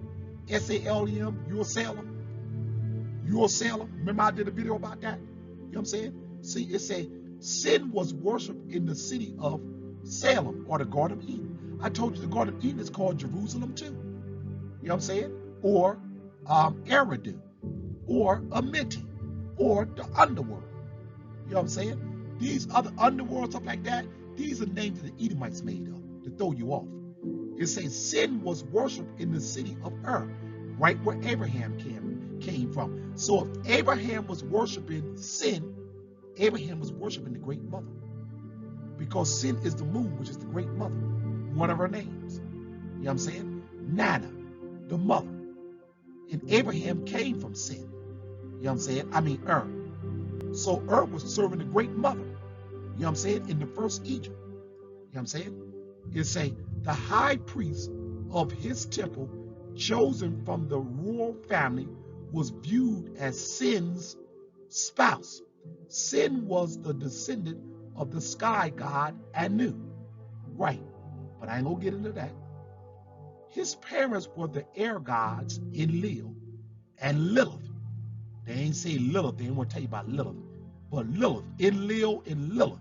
S-A-L-E-M, Jerusalem. Remember I did a video about that? You know what I'm saying? See, it say sin was worshipped in the city of Salem or the Garden of Eden. I told you the Garden of Eden is called Jerusalem too. You know what I'm saying? Or Eridu, or Amenti, or the underworld. You know what I'm saying? These other underworld, stuff like that, these are names that the Edomites made up to throw you off. It says sin was worshipped in the city of Ur, right where Abraham came from. So if Abraham was worshiping sin, Abraham was worshiping the great mother. Because sin is the moon, which is the great mother, one of her names. You know what I'm saying? Nana, the mother. And Abraham came from sin. You know what I'm saying? I mean Ur. So Ur was serving the great mother. You know what I'm saying? In the first Egypt. You know what I'm saying? It say the high priest of his temple, chosen from the royal family, was viewed as Sin's spouse. Sin was the descendant of the sky god Anu. Right. But I ain't gonna get into that. His parents were the air gods Enlil and Lilith. They ain't say Lilith, they ain't want to tell you about Lilith. But Lilith, Enlil and Lilith.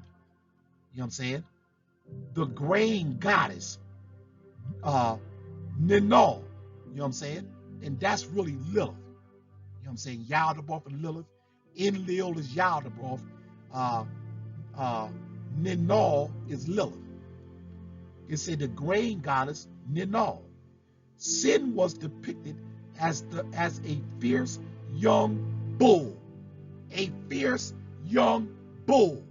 You know what I'm saying? The grain goddess, Ninal. You know what I'm saying? And that's really Lilith. You know what I'm saying? Yaldabaoth and Lilith. Enlil is Yaldabaoth. Ninal is Lilith. It said the grain goddess Ninal. Sin was depicted as a fierce young bull. A fierce young bull.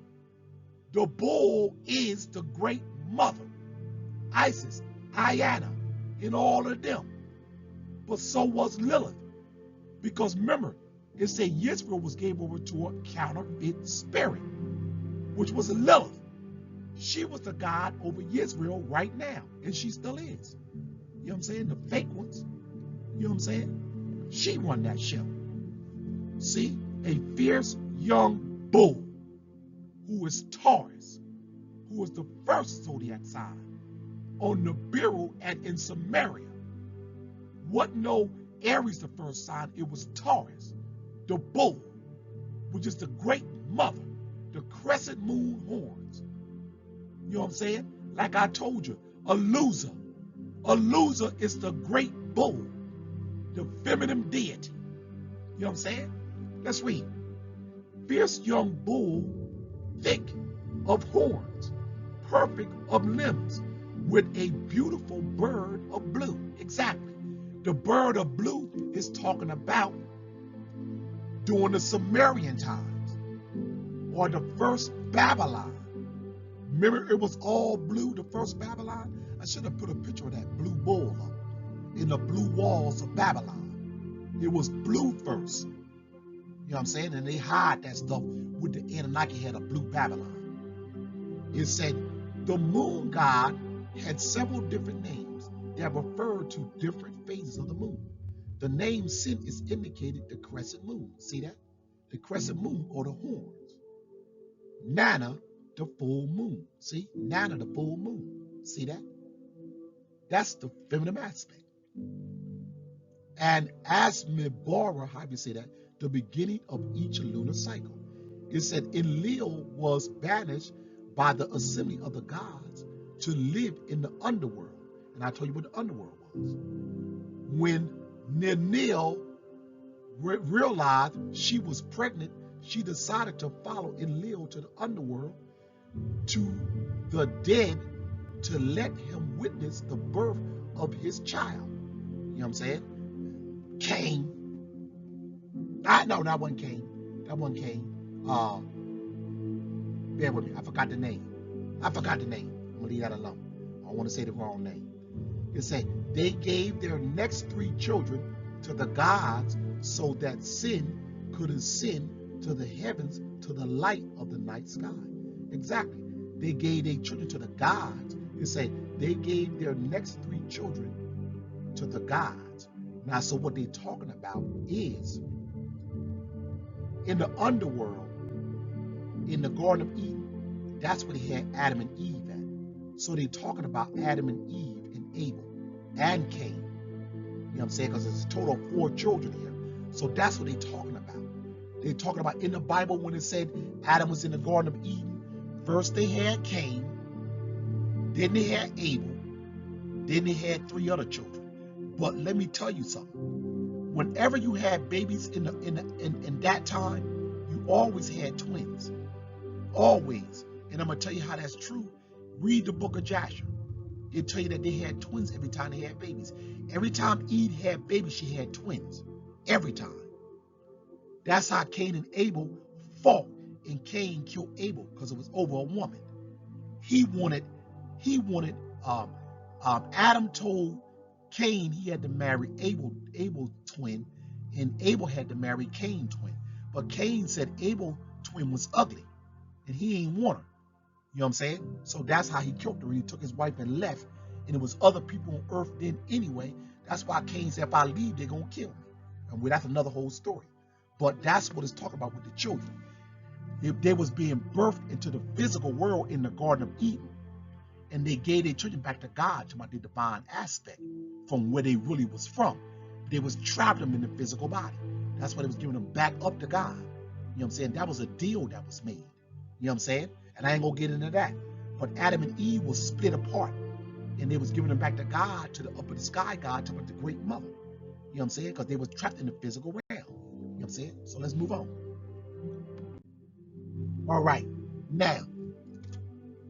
The bull is the great mother, Isis, Diana, and all of them. But so was Lilith. Because remember, it said Yisrael was gave over to a counterfeit spirit, which was Lilith. She was the god over Yisrael right now, and she still is. You know what I'm saying? The fake ones. You know what I'm saying? She run that show. See? A fierce young bull who is Taurus, who is the first zodiac sign on the Nibiru and in Samaria. What no Aries the first sign? It was Taurus, the bull, which is the great mother, the crescent moon horns. You know what I'm saying? Like I told you, a loser. A loser is the great bull, the feminine deity. You know what I'm saying? Let's read. Fierce young bull, thick of horns, perfect of limbs, with a beautiful bird of blue. Exactly. The bird of blue is talking about during the Sumerian times, or the first Babylon. Remember, it was all blue, the first Babylon? I should have put a picture of that blue bull up in the blue walls of Babylon. It was blue first. You know what I'm saying? And they hide that stuff with the Anunnaki had a blue Babylon. It said the moon god had several different names that referred to different phases of the moon. The name Sin is indicated the crescent moon. See that? The crescent moon or the horns. Nana, the full moon. See? Nana, the full moon. See that? That's the feminine aspect. And Asmibara, how do you say that? The beginning of each lunar cycle. It said Enlil was banished by the assembly of the gods to live in the underworld. And I told you what the underworld was. When Ninil realized she was pregnant, she decided to follow Enlil to the underworld, to the dead, to let him witness the birth of his child. You know what I'm saying? Cain. No, that wasn't Cain. That wasn't Cain. Bear with me. I forgot the name. I'm going to leave that alone. I don't want to say the wrong name. It said they gave their next 3 children to the gods so that Sin could ascend to the heavens to the light of the night sky. Exactly. They gave their children to the gods. It said they gave their next 3 children to the gods. Now, so what they're talking about is in the underworld, in the Garden of Eden, that's where they had Adam and Eve at. So they're talking about Adam and Eve and Abel and Cain. You know what I'm saying? Because there's a total of 4 children here. So that's what they're talking about. They're talking about in the Bible when it said Adam was in the Garden of Eden. First they had Cain, then they had Abel, then they had 3 other children. But let me tell you something. Whenever you had babies in that time, you always had twins. Always. And I'm going to tell you how that's true. Read the book of Joshua. It'll tell you that they had twins every time they had babies. Every time Eve had babies, she had twins. Every time. That's how Cain and Abel fought. And Cain killed Abel because it was over a woman. Adam told Cain he had to marry Abel's twin, and Abel had to marry Cain's twin. But Cain said Abel's twin was ugly, and he ain't want her. You know what I'm saying? So that's how he killed her. He took his wife and left, and it was other people on earth then anyway. That's why Cain said, if I leave, they're going to kill me. And that's another whole story. But that's what it's talking about with the children. If they was being birthed into the physical world in the Garden of Eden, and they gave their children back to God, to the divine aspect, from where they really was from. They was trapped them in the physical body. That's why they was giving them back up to God. You know what I'm saying? That was a deal that was made. You know what I'm saying? And I ain't gonna get into that. But Adam and Eve was split apart, and they was giving them back to God, to the upper sky God, to the great mother. You know what I'm saying? Because they was trapped in the physical realm. You know what I'm saying? So let's move on. All right. Now,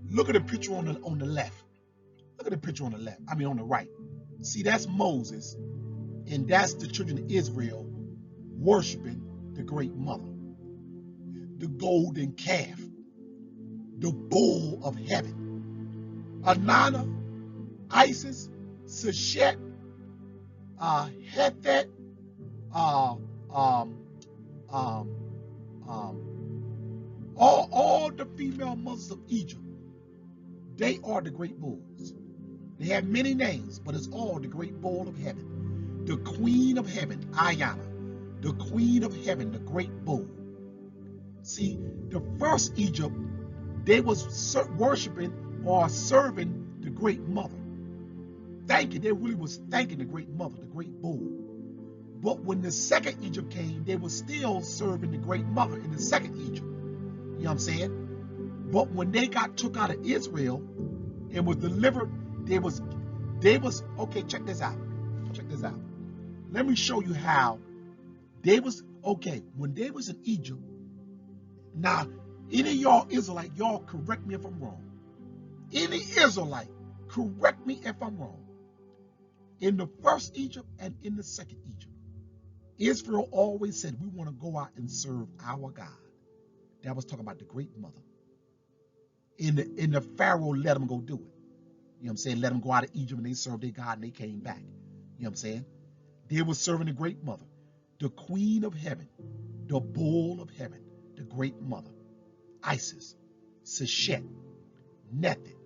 look at the picture on the left. Look at the picture on the left. I mean on the right. See, that's Moses And that's the children of Israel worshiping the great mother, the golden calf, the bull of heaven. Anana, Isis, Seshet, Hethet, uh, um, um, all the female mothers of Egypt, they are the great bulls. They have many names, but it's all the great bull of heaven. The queen of heaven, Ayana, the queen of heaven, the great bull. See, the first Egypt, they was worshiping or serving the great mother. They really was thanking the great mother, the great bull. But when the second Egypt came, they were still serving the great mother in the second Egypt. You know what I'm saying? But when they got took out of Israel and was delivered, they was okay, check this out. Check this out. Let me show you how they was okay when they was in Egypt. Now, any of y'all Israelite, y'all correct me if I'm wrong. Any Israelite, correct me if I'm wrong. In the first Egypt and in the second Egypt, Israel always said, we want to go out and serve our God. That was talking about the great mother. In the Pharaoh let them go do it. You know what I'm saying? Let them go out of Egypt and they served their God and they came back. You know what I'm saying? They were serving the great mother, the queen of heaven, the bull of heaven, the great mother, Isis, Seshet, Nethet,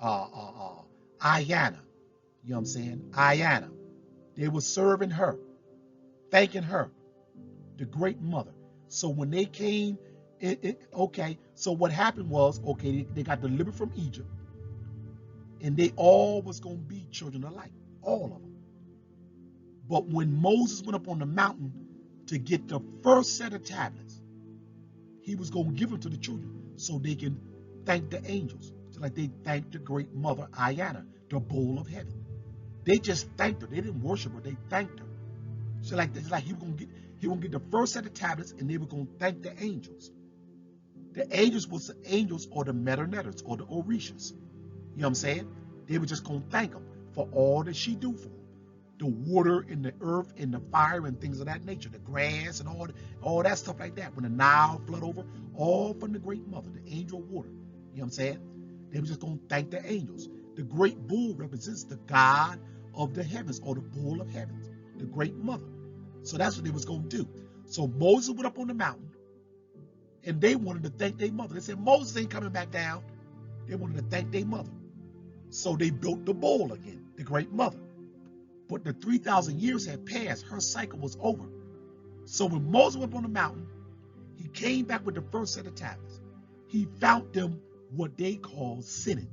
Ayana. You know what I'm saying? Ayana. They were serving her, thanking her, the great mother. So when they came, okay, so what happened was, okay, they got delivered from Egypt, and they all was going to be children of light, all of them. But when Moses went up on the mountain to get the first set of tablets, he was going to give them to the children so they can thank the angels, just like they thanked the great mother, Ayana, the bull of heaven. They just thanked her. They didn't worship her. They thanked her. So like he was going to get the first set of tablets, and they were going to thank the angels. The angels was the angels or the Metaneters or the Orishas. You know what I'm saying? They were just going to thank them for all that she do for them. The water and the earth and the fire and things of that nature, the grass and all that stuff like that. When the Nile flood over, all from the great mother, the angel of water. You know what I'm saying? They were just going to thank the angels. The great bull represents the God of the heavens or the bull of heavens, the great mother. So that's what they was going to do. So Moses went up on the mountain and they wanted to thank their mother. They said, Moses ain't coming back down. They wanted to thank their mother. So they built the bull again, the great mother. But the 3,000 years had passed. Her cycle was over. So when Moses went up on the mountain, he came back with the first set of tablets. He found them what they call sinning.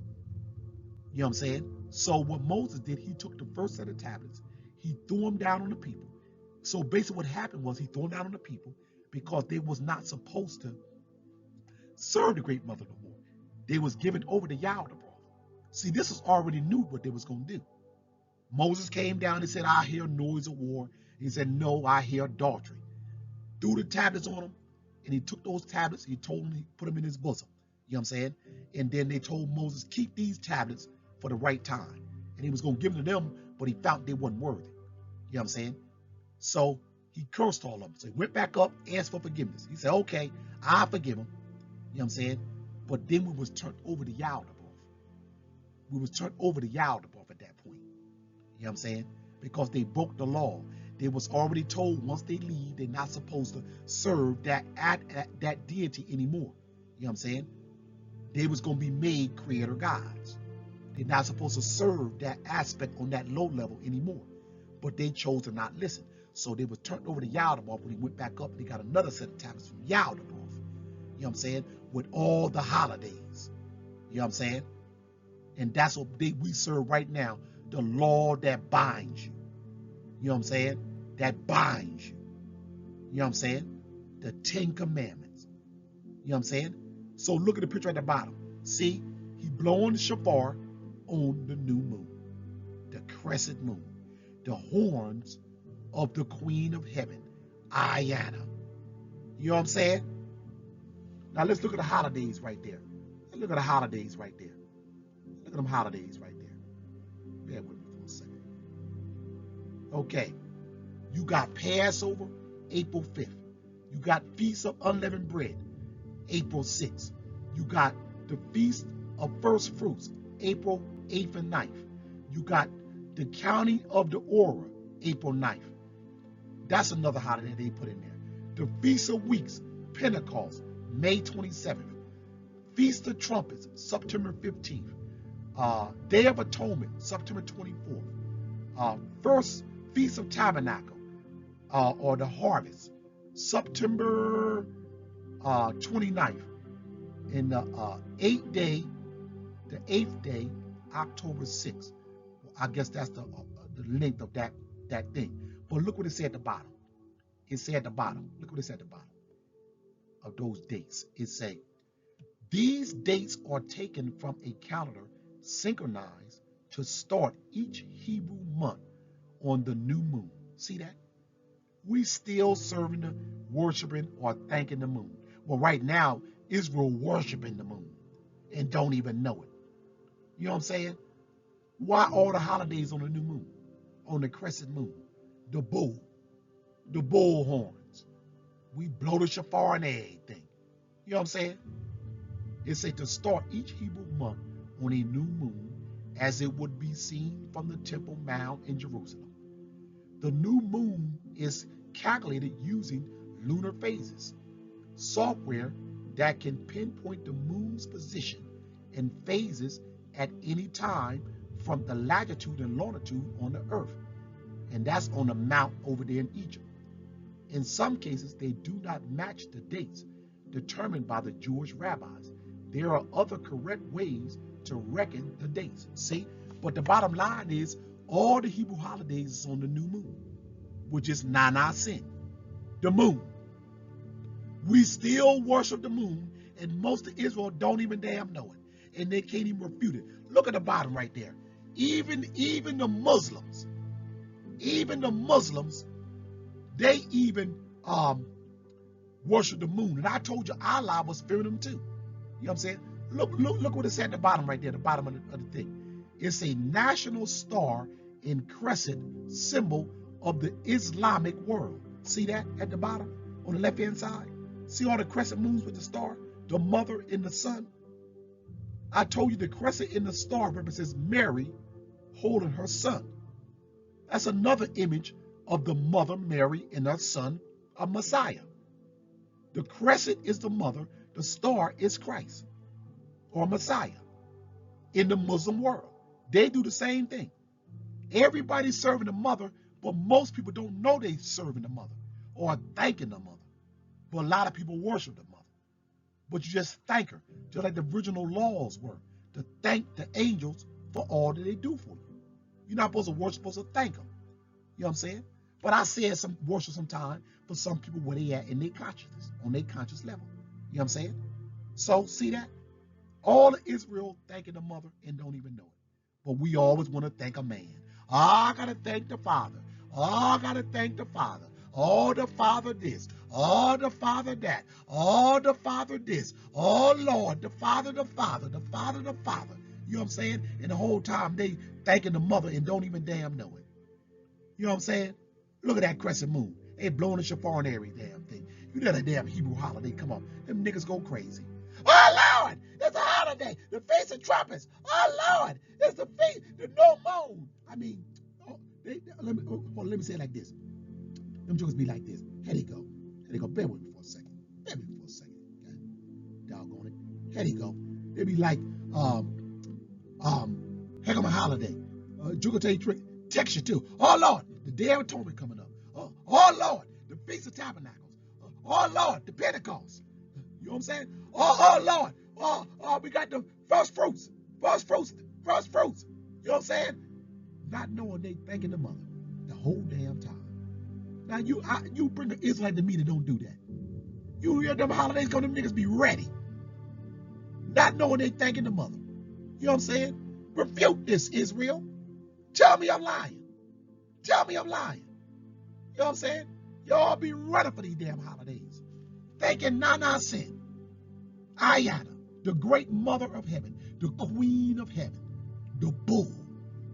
You know what I'm saying? So what Moses did, he took the first set of tablets. He threw them down on the people. So basically what happened was he threw them down on the people because they was not supposed to serve the great mother no more. They was given over to Yahweh. See, this was already knew what they was going to do. Moses came down and said, I hear noise of war. He said, no, I hear adultery. Threw the tablets on him, and he took those tablets, he told him, he put them in his bosom. You know what I'm saying? And then they told Moses, keep these tablets for the right time. And he was going to give them to them, but he found they weren't worthy. You know what I'm saying? So he cursed all of them. So he went back up, asked for forgiveness. He said, okay, I forgive them. You know what I'm saying? But then we was turned over to Yahweh. We was turned over to Yahweh at that point. You know what I'm saying? Because they broke the law. They was already told once they leave, they're not supposed to serve that deity anymore. You know what I'm saying? They was going to be made creator gods. They're not supposed to serve that aspect on that low level anymore. But they chose to not listen. So they was turned over to Yahweh when he went back up. They got another set of tablets from Yahweh. You know what I'm saying? With all the holidays. You know what I'm saying? And that's what we serve right now. The law that binds you. You know what I'm saying? That binds you. You know what I'm saying? The 10 Commandments. You know what I'm saying? So look at the picture at the bottom. See, he blowing the shofar on the new moon. The crescent moon. The horns of the Queen of Heaven, Ayana. You know what I'm saying? Now let's look at the holidays right there. Let's look at the holidays right there. Look at them holidays right there. Bear with me for a second. Okay. You got Passover, April 5th. You got Feast of Unleavened Bread, April 6th. You got the Feast of First Fruits, April 8th and 9th. You got the Counting of the Aura, April 9th. That's another holiday they put in there. The Feast of Weeks, Pentecost, May 27th. Feast of Trumpets, September 15th. Day of Atonement, September 24th. First Feast of Tabernacle, or the Harvest, September 29th. And the eighth day, October 6th. I guess that's the length of that thing. But look what it said at the bottom. It said at the bottom. Look what it said at the bottom of those dates. It said, these dates are taken from a calendar synchronized to start each Hebrew month on the new moon. See that? We still serving the worshiping or thanking the moon. Well, right now, Israel worshiping the moon and don't even know it. You know what I'm saying? Why all the holidays on the new moon? On the crescent moon? The bull horns. We blow the shofar and everything. You know what I'm saying? It said to start each Hebrew month on a new moon as it would be seen from the Temple Mount in Jerusalem. The new moon is calculated using lunar phases, software that can pinpoint the moon's position and phases at any time from the latitude and longitude on the earth. And that's on a mount over there in Egypt. In some cases, they do not match the dates determined by the Jewish rabbis. There are other correct ways to reckon the dates. See? But the bottom line is all the Hebrew holidays is on the new moon, which is Nana Sin, the moon. We still worship the moon, and most of Israel don't even damn know it, and they can't even refute it. Look at the bottom right there. Even the Muslims, they even worship the moon. And I told you Allah was fearing them too. You know what I'm saying? Look what it said at the bottom right there, the bottom of the thing. It's a national star and crescent symbol of the Islamic world. See that at the bottom on the left-hand side? See all the crescent moons with the star? The mother and the son? I told you the crescent in the star represents Mary holding her son. That's another image of the mother Mary and her son, a Messiah. The crescent is the mother, the star is Christ or Messiah in the Muslim world. They do the same thing. Everybody's serving the mother, but most people don't know they're serving the mother or thanking the mother. But a lot of people worship the mother. But you just thank her, just like the original laws were, to thank the angels for all that they do for you. You're not supposed to worship, supposed to thank them. You know what I'm saying? But I said some worship sometime for some people where they at in their consciousness, on their conscious level. You know what I'm saying? So see that? All of Israel thanking the mother and don't even know it. But we always want to thank a man. Oh, I got to thank the father. Oh, I got to thank the father. Oh, the father this. Oh, the father that. Oh, the father this. Oh, Lord, the father, the father, the father, the father. You know what I'm saying? And the whole time they thanking the mother and don't even damn know it. You know what I'm saying? Look at that crescent moon. They blowing the shofar and every damn thing. You know that damn Hebrew holiday. Come on. Them niggas go crazy. Oh, Lord, it's a holiday. The Feast of Trumpets. Oh, Lord, it's the feast, the no moon. I mean, let me say it like this. Them jokers be like this. Here they go. Here they go. Bear with me for a second. Bear with me for a second. Okay? Doggone it. Here they go. They be like, heck of a holiday. Joker tell you trick. Text you too. Oh, Lord, the Day of Atonement coming up. Oh, Lord, the Feast of Tabernacles. Oh, Lord, the Pentecost. You know what I'm saying? Oh, Lord. Oh, we got the first fruits. First fruits. You know what I'm saying? Not knowing they thanking the mother the whole damn time. Now, you bring an Israelite to me that don't do that. You hear them holidays come, them niggas be ready. Not knowing they thanking the mother. You know what I'm saying? Refute this, Israel. Tell me I'm lying. Tell me I'm lying. You know what I'm saying? Y'all be running for these damn holidays. Thanking Nana Sin, Ayana, the great mother of heaven, the queen of heaven, the bull,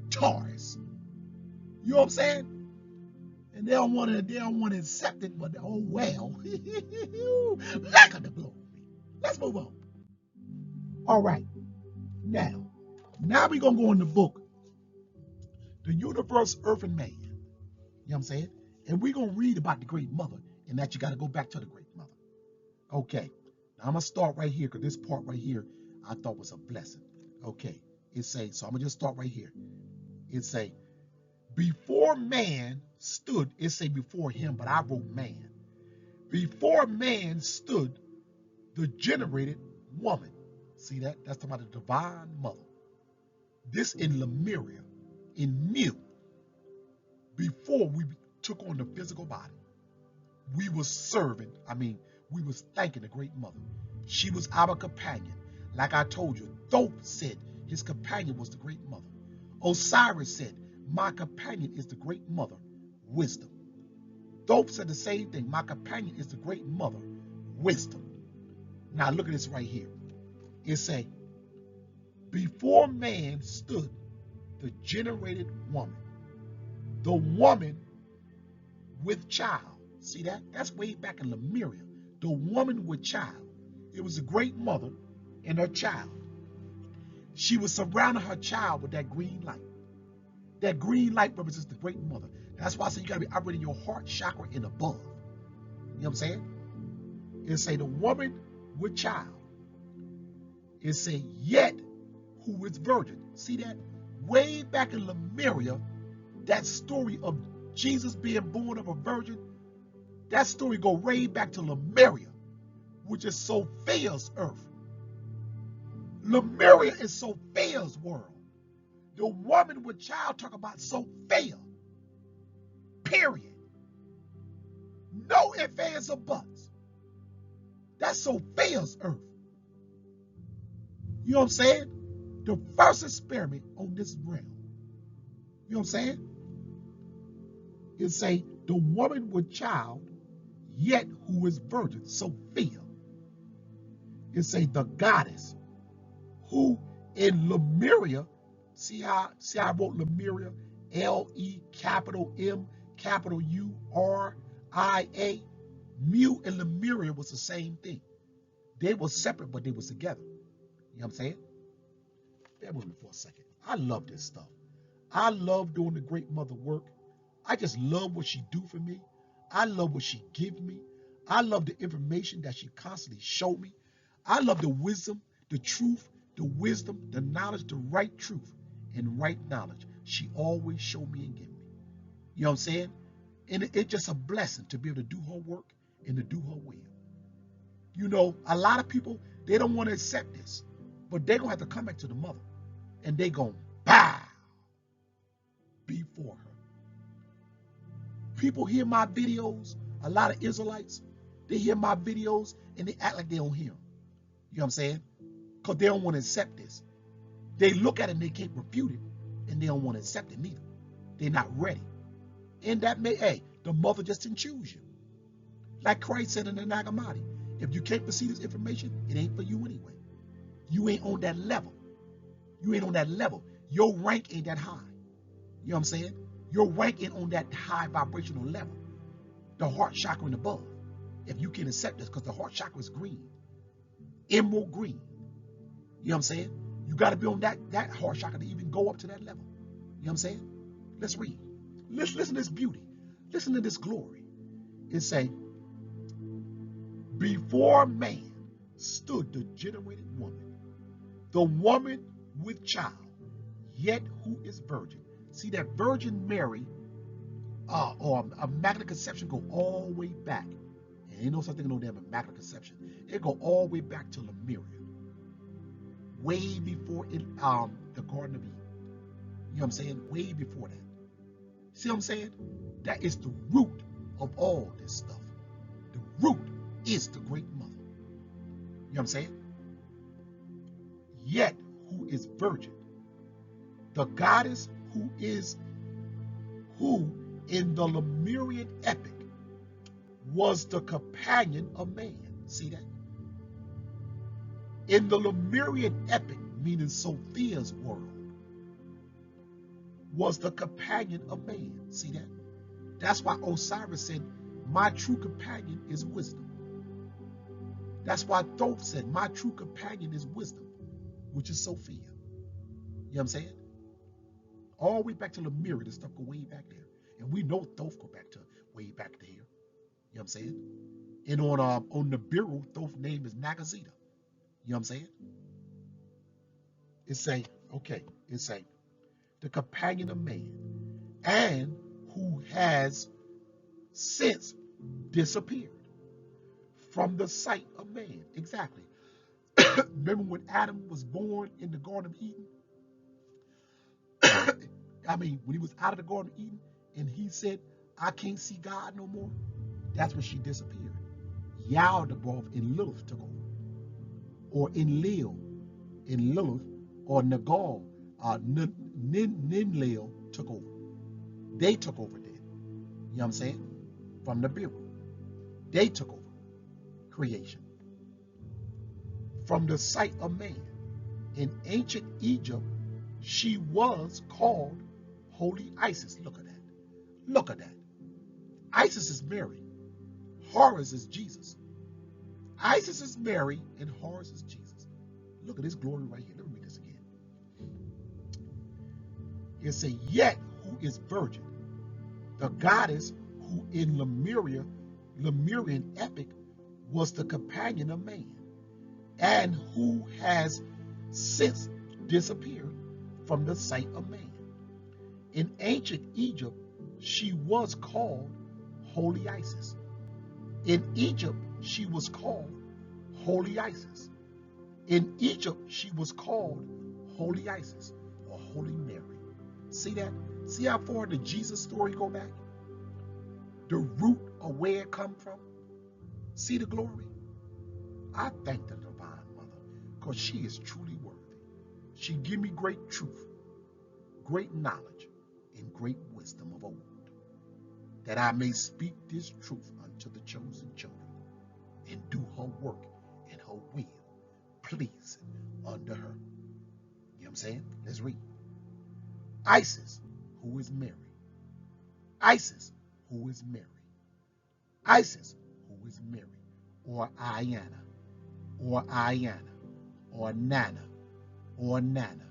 Taurus. You know what I'm saying? And they don't want to accept it, but oh well. Lack of the glory. Let's move on. All right. Now we're gonna go in the book, The Universe, Earth, and Man. You know what I'm saying? And we're gonna read about the great mother, and that you gotta go back to the great mother. Okay. Now I'm gonna start right here because this part right here I thought was a blessing. Okay. So I'm gonna just start right here. It say, before man stood, it say before him, but I wrote man. Before man stood the generated woman. See that? That's talking about the divine mother. This in Lemuria, in Mu, before we took on the physical body, we was we was thanking the great mother. She was our companion. Like I told you, Thoth said his companion was the great mother. Osiris said, my companion is the great mother, wisdom. Thoth said the same thing. My companion is the great mother, wisdom. Now look at this right here. It say, before man stood the generated woman, the woman with child. See that? That's way back in Lemuria. The woman with child. It was a great mother and her child. She was surrounding her child with that green light. That green light represents the great mother. That's why I say you got to be operating your heart chakra and above. You know what I'm saying? It say the woman with child. It say yet who is virgin. See that? Way back in Lemuria, that story of Jesus being born of a virgin, that story go way back to Lemuria, which is Sophia's earth. Lemuria is Sophia's world. The woman with child talk about Sophia. Period. No ifs, ands, or buts. That's Sophia's earth. You know what I'm saying? The first experiment on this realm. You know what I'm saying? It say the woman with child, yet who is virgin, Sophia. It say the goddess, who in Lemuria, see how I wrote Lemuria, L-E capital M capital U-R-I-A. Mu and Lemuria was the same thing. They were separate, but they was together. You know what I'm saying? Bear with me for a second. I love this stuff. I love doing the great mother work. I just love what she do for me. I love what she give me. I love the information that she constantly show me. I love the wisdom, the truth, the wisdom, the knowledge, the right truth, and right knowledge. She always show me and give me. You know what I'm saying? And it's just a blessing to be able to do her work and to do her will. You know, a lot of people, they don't want to accept this, but they're going to have to come back to the mother, and they're going to bow before her. People hear my videos, a lot of Israelites, they hear my videos, and they act like they don't hear them. You know what I'm saying? Because they don't want to accept this. They look at it and they can't refute it, and they don't want to accept it neither. They're not ready. And that the mother just didn't choose you. Like Christ said in the Nag Hammadi, if you can't receive this information, it ain't for you anyway. You ain't on that level. You ain't on that level. Your rank ain't that high. You know what I'm saying? Your rank ain't on that high vibrational level. The heart chakra and above. If you can accept this, because the heart chakra is green. Emerald green. You know what I'm saying? You got to be on that heart chakra to even go up to that level. You know what I'm saying? Let's read. Let's listen to this beauty. Listen to this glory. It say, before man stood the generated woman, the woman with child, yet who is virgin. See that Virgin Mary or Immaculate Conception go all the way back. And ain't no such thing no damn Immaculate Conception. It go all the way back to Lemuria. Way before the Garden of Eden. You know what I'm saying? Way before that. See what I'm saying? That is the root of all this stuff. The root is the great mother. You know what I'm saying? Yet who is virgin. The goddess who in the Lemurian epic was the companion of man. See that? In the Lemurian epic, meaning Sophia's world, was the companion of man. See that? That's why Osiris said, my true companion is wisdom. That's why Thoth said, my true companion is wisdom, which is Sophia. You know what I'm saying? All the way back to Lemuria, this stuff go way back there. And we know Thoth go back to way back there. You know what I'm saying? And on Nibiru, Thoth's name is Nagazita. You know what I'm saying? It's the companion of man, and who has since disappeared from the sight of man. Exactly. Remember when Adam was born in the Garden of Eden? I mean, when he was out of the Garden of Eden, and he said, I can't see God no more, that's when she disappeared. Yaldabaoth and Lilith took over. Or Enlil and Lilith, or Nagal, Ninlil took over. They took over then. You know what I'm saying? From the Nibiru. They took over creation. From the sight of man. In ancient Egypt, she was called Holy Isis. Look at that. Look at that. Isis is Mary. Horus is Jesus. Isis is Mary and Horus is Jesus. Look at this glory right here. Let me read this again. It says, yet who is virgin, the goddess who in Lemurian epic was the companion of man, and who has since disappeared from the sight of man. In ancient Egypt, she was called Holy Isis. In Egypt, she was called Holy Isis. In Egypt, she was called Holy Isis or Holy Mary. See that? See how far the Jesus story go back? The root of where it come from? See the glory? I thank the Divine Mother because she is truly worthy. She give me great truth, great knowledge, and great wisdom of old, that I may speak this truth unto the chosen children and do her work and her will, pleasing unto her. You know what I'm saying? Let's read. Isis, who is Mary. Isis, who is Mary. Isis, who is Mary, or Ayana, or Ayana, or Nana, or Nana,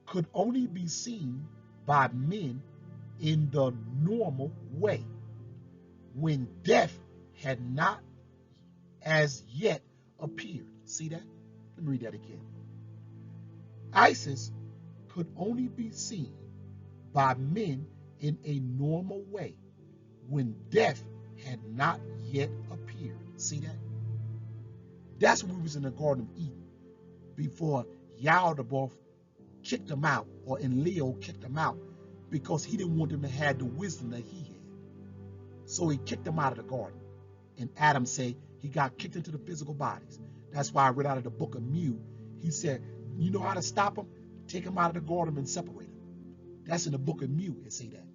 could only be seen by men in the normal way, when death had not as yet appeared. See that? Let me read that again. Isis could only be seen by men in a normal way, when death had not yet appeared. See that? That's when we was in the Garden of Eden, before Yaldabaoth kicked them out, or Enlil kicked them out, because he didn't want them to have the wisdom that he had. So he kicked them out of the garden. And Adam said he got kicked into the physical bodies. That's why I read out of the book of Mu. He said, you know how to stop them? Take them out of the garden and separate them. That's in the book of Mu. It say that.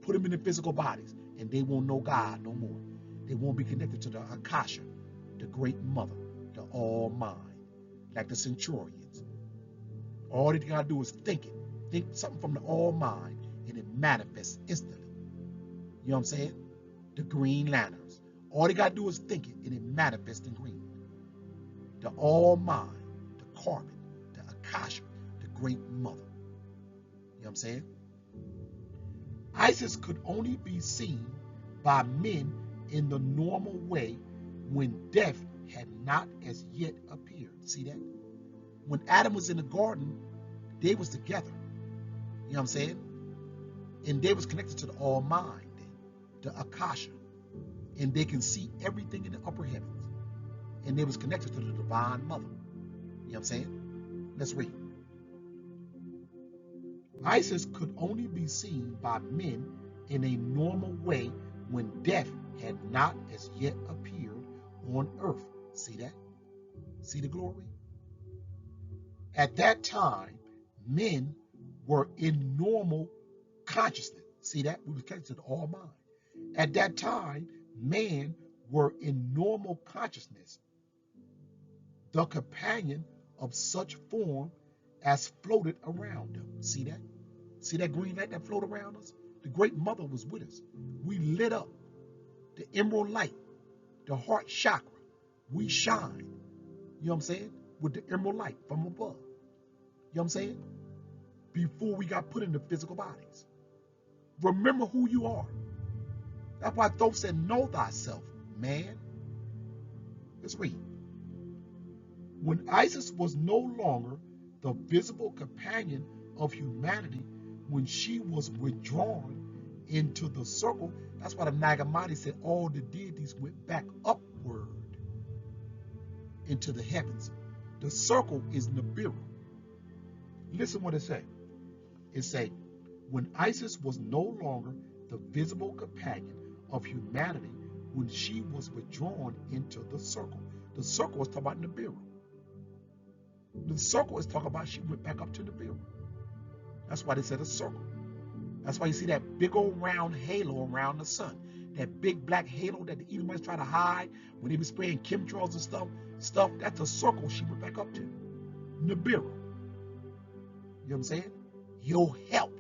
Put them in the physical bodies, and they won't know God no more. They won't be connected to the Akasha, the great mother, the all mind, like the centurions. All they gotta do is think it. Think something from the all mind, and it manifests instantly. You know what I'm saying? The Green Lanterns. All they gotta do is think it, and it manifests in green. The all mind, the carbon, the Akasha, the great mother. You know what I'm saying? Isis could only be seen by men in the normal way, when death had not as yet appeared. See that? When Adam was in the garden, they was together. You know what I'm saying? And they was connected to the all mind, the Akasha. And they can see everything in the upper heavens. And they was connected to the Divine Mother. You know what I'm saying? Let's read. Isis could only be seen by men in a normal way, when death had not as yet appeared on earth. See that? See the glory? At that time, men were in normal consciousness. See that? We were connected to the all mind. At that time, men were in normal consciousness, the companion of such form as floated around them. See that? See that green light that float around us? The great mother was with us. We lit up the emerald light, the heart chakra. We shine, you know what I'm saying, with the emerald light from above. You know what I'm saying? Before we got put into physical bodies. Remember who you are. That's why Thoth said, know thyself, man. Let's read. When Isis was no longer the visible companion of humanity, when she was withdrawn into the circle, that's why the Nag Hammadi said all the deities went back upward into the heavens. The circle is Nibiru. Listen what it say. It say, when Isis was no longer the visible companion of humanity, when she was withdrawn into the circle. The circle is talking about Nibiru. The circle is talking about she went back up to Nibiru. That's why they said a circle. That's why you see that big old round halo around the sun. That big black halo that the Edomites try to hide when they be spraying chemtrails and stuff, that's a circle she went back up to. Nibiru. You know what I'm saying? Your help.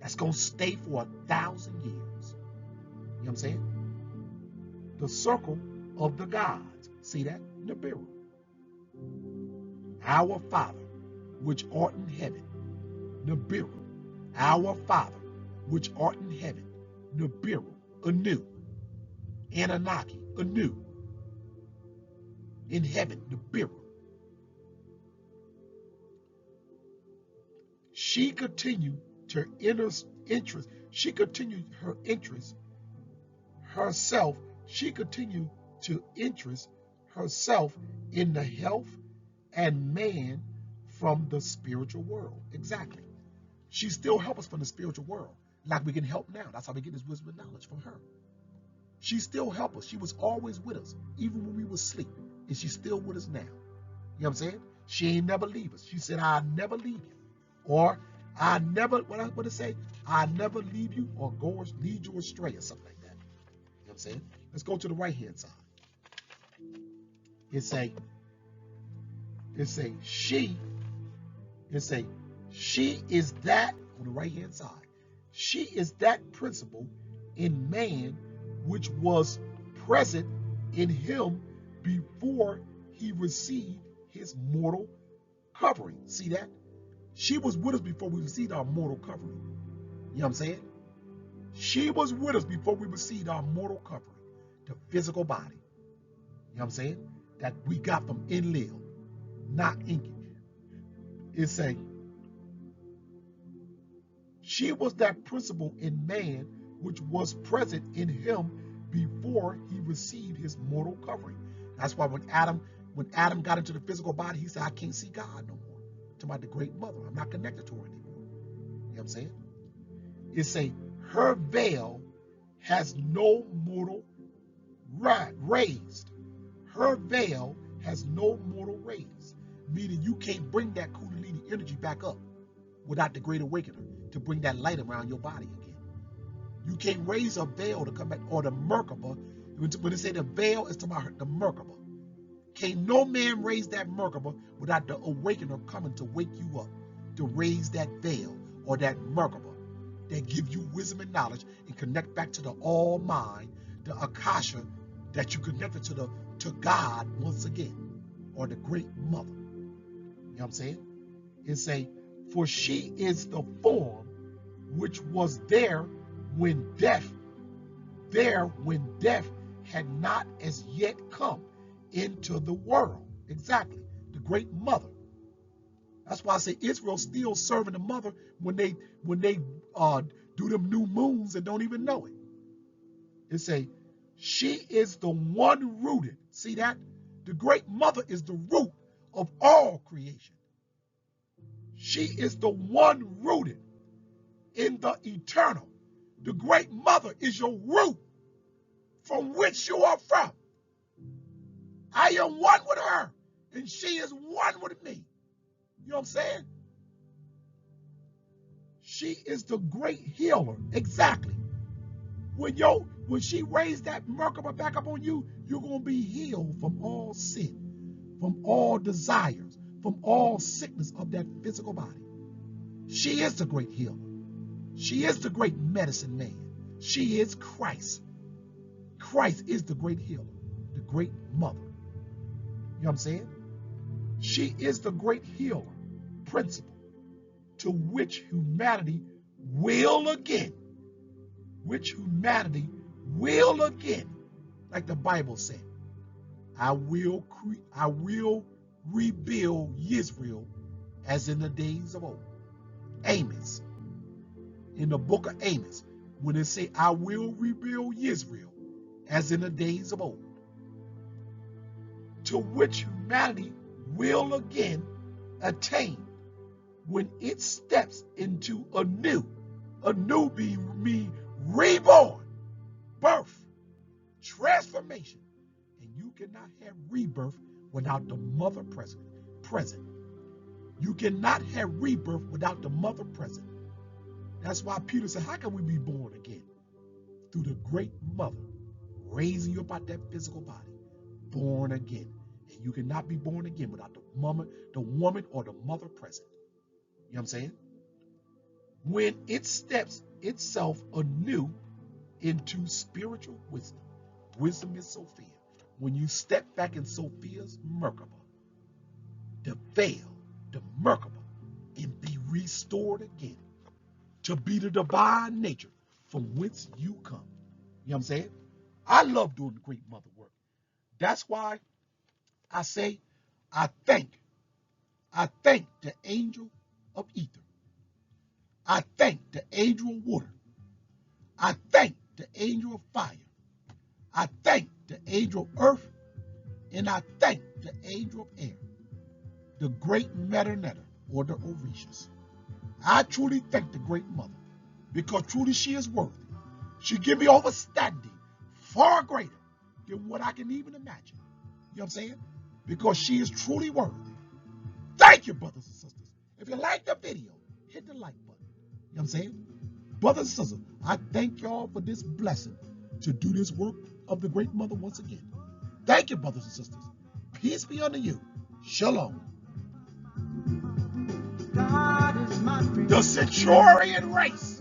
That's going to stay for 1,000 years. You know what I'm saying? The circle of the gods. See that? Nibiru. Our Father, which art in heaven. Nibiru. Our Father, which art in heaven. Nibiru. Anu. Anunnaki. Anu. In heaven. Nibiru. She continued to interest. She continued her interest herself. She continued to interest herself in the health and man from the spiritual world. Exactly. She still helps us from the spiritual world, like we can help now. That's how we get this wisdom and knowledge from her. She still helps us. She was always with us, even when we were asleep. And she's still with us now. You know what I'm saying? She ain't never leave us. She said, I'll never leave you. Or I never, what it say? I never leave you or lead you astray or something like that. You know what I'm saying? Let's go to the right hand side. It say she is that, on the right hand side, she is that principle in man which was present in him before he received his mortal covering. See that? She was with us before we received our mortal covering. You know what I'm saying? She was with us before we received our mortal covering, the physical body. You know what I'm saying? That we got from Enlil, not Enki. It's saying, she was that principle in man which was present in him before he received his mortal covering. That's why when Adam got into the physical body, he said, I can't see God no more. To my the great mother. I'm not connected to her anymore. You know what I'm saying? It's saying her veil has no mortal raised. Her veil has no mortal raised. Meaning you can't bring that Kundalini energy back up without the great awakener to bring that light around your body again. You can't raise a veil to come back, or the Merkaba. When they say the veil, it's talking about the Merkaba. Can't no man raise that Merkaba without the awakener coming to wake you up, to raise that veil or that Merkaba that give you wisdom and knowledge and connect back to the all mind, the Akasha, that you connected to God once again, or the great mother. You know what I'm saying? It say, for she is the form which was there when death had not as yet come into the world. Exactly. The great mother. That's why I say Israel still serving the mother when they do them new moons and don't even know it. It say, she is the one rooted. See that? The great mother is the root of all creation. She is the one rooted in the eternal. The great mother is your root from which you are from. I am one with her, and she is one with me. You know what I'm saying? She is the great healer. Exactly. When she raised that Merkaba back up on you, you're going to be healed from all sin, from all desires, from all sickness of that physical body. She is the great healer. She is the great medicine man. She is Christ. Christ is the great healer, the great mother. You know what I'm saying? She is the great healer principle to which humanity will again, like the Bible said, I will rebuild Israel as in the days of old. Amos, in the book of Amos, when it say, I will rebuild Israel as in the days of old, to which humanity will again attain when it steps into a new being reborn, birth, transformation. And you cannot have rebirth without the mother present. You cannot have rebirth without the mother present. That's why Peter said, how can we be born again? Through the great mother raising you up out that physical body, born again. And you cannot be born again without the woman or the mother present. You know what I'm saying? When it steps itself anew into spiritual wisdom. Wisdom is Sophia. When you step back in Sophia's Merkaba, the veil, the Merkaba, and be restored again to be the divine nature from whence you come. You know what I'm saying? I love doing the great mother work. That's why I say I thank the angel of ether. I thank the angel of water. I thank the angel of fire. I thank the angel of earth. And I thank the angel of air, the great Metanetta, or the Orishas. I truly thank the great mother, because truly she is worthy. She give me understanding far greater than what I can even imagine. You know what I'm saying? Because she is truly worthy. Thank you, brothers and sisters. If you like the video, hit the like button. You know what I'm saying? Brothers and sisters, I thank y'all for this blessing to do this work of the great mother once again. Thank you, brothers and sisters. Peace be unto you. Shalom. God is my friend. The Centurion race.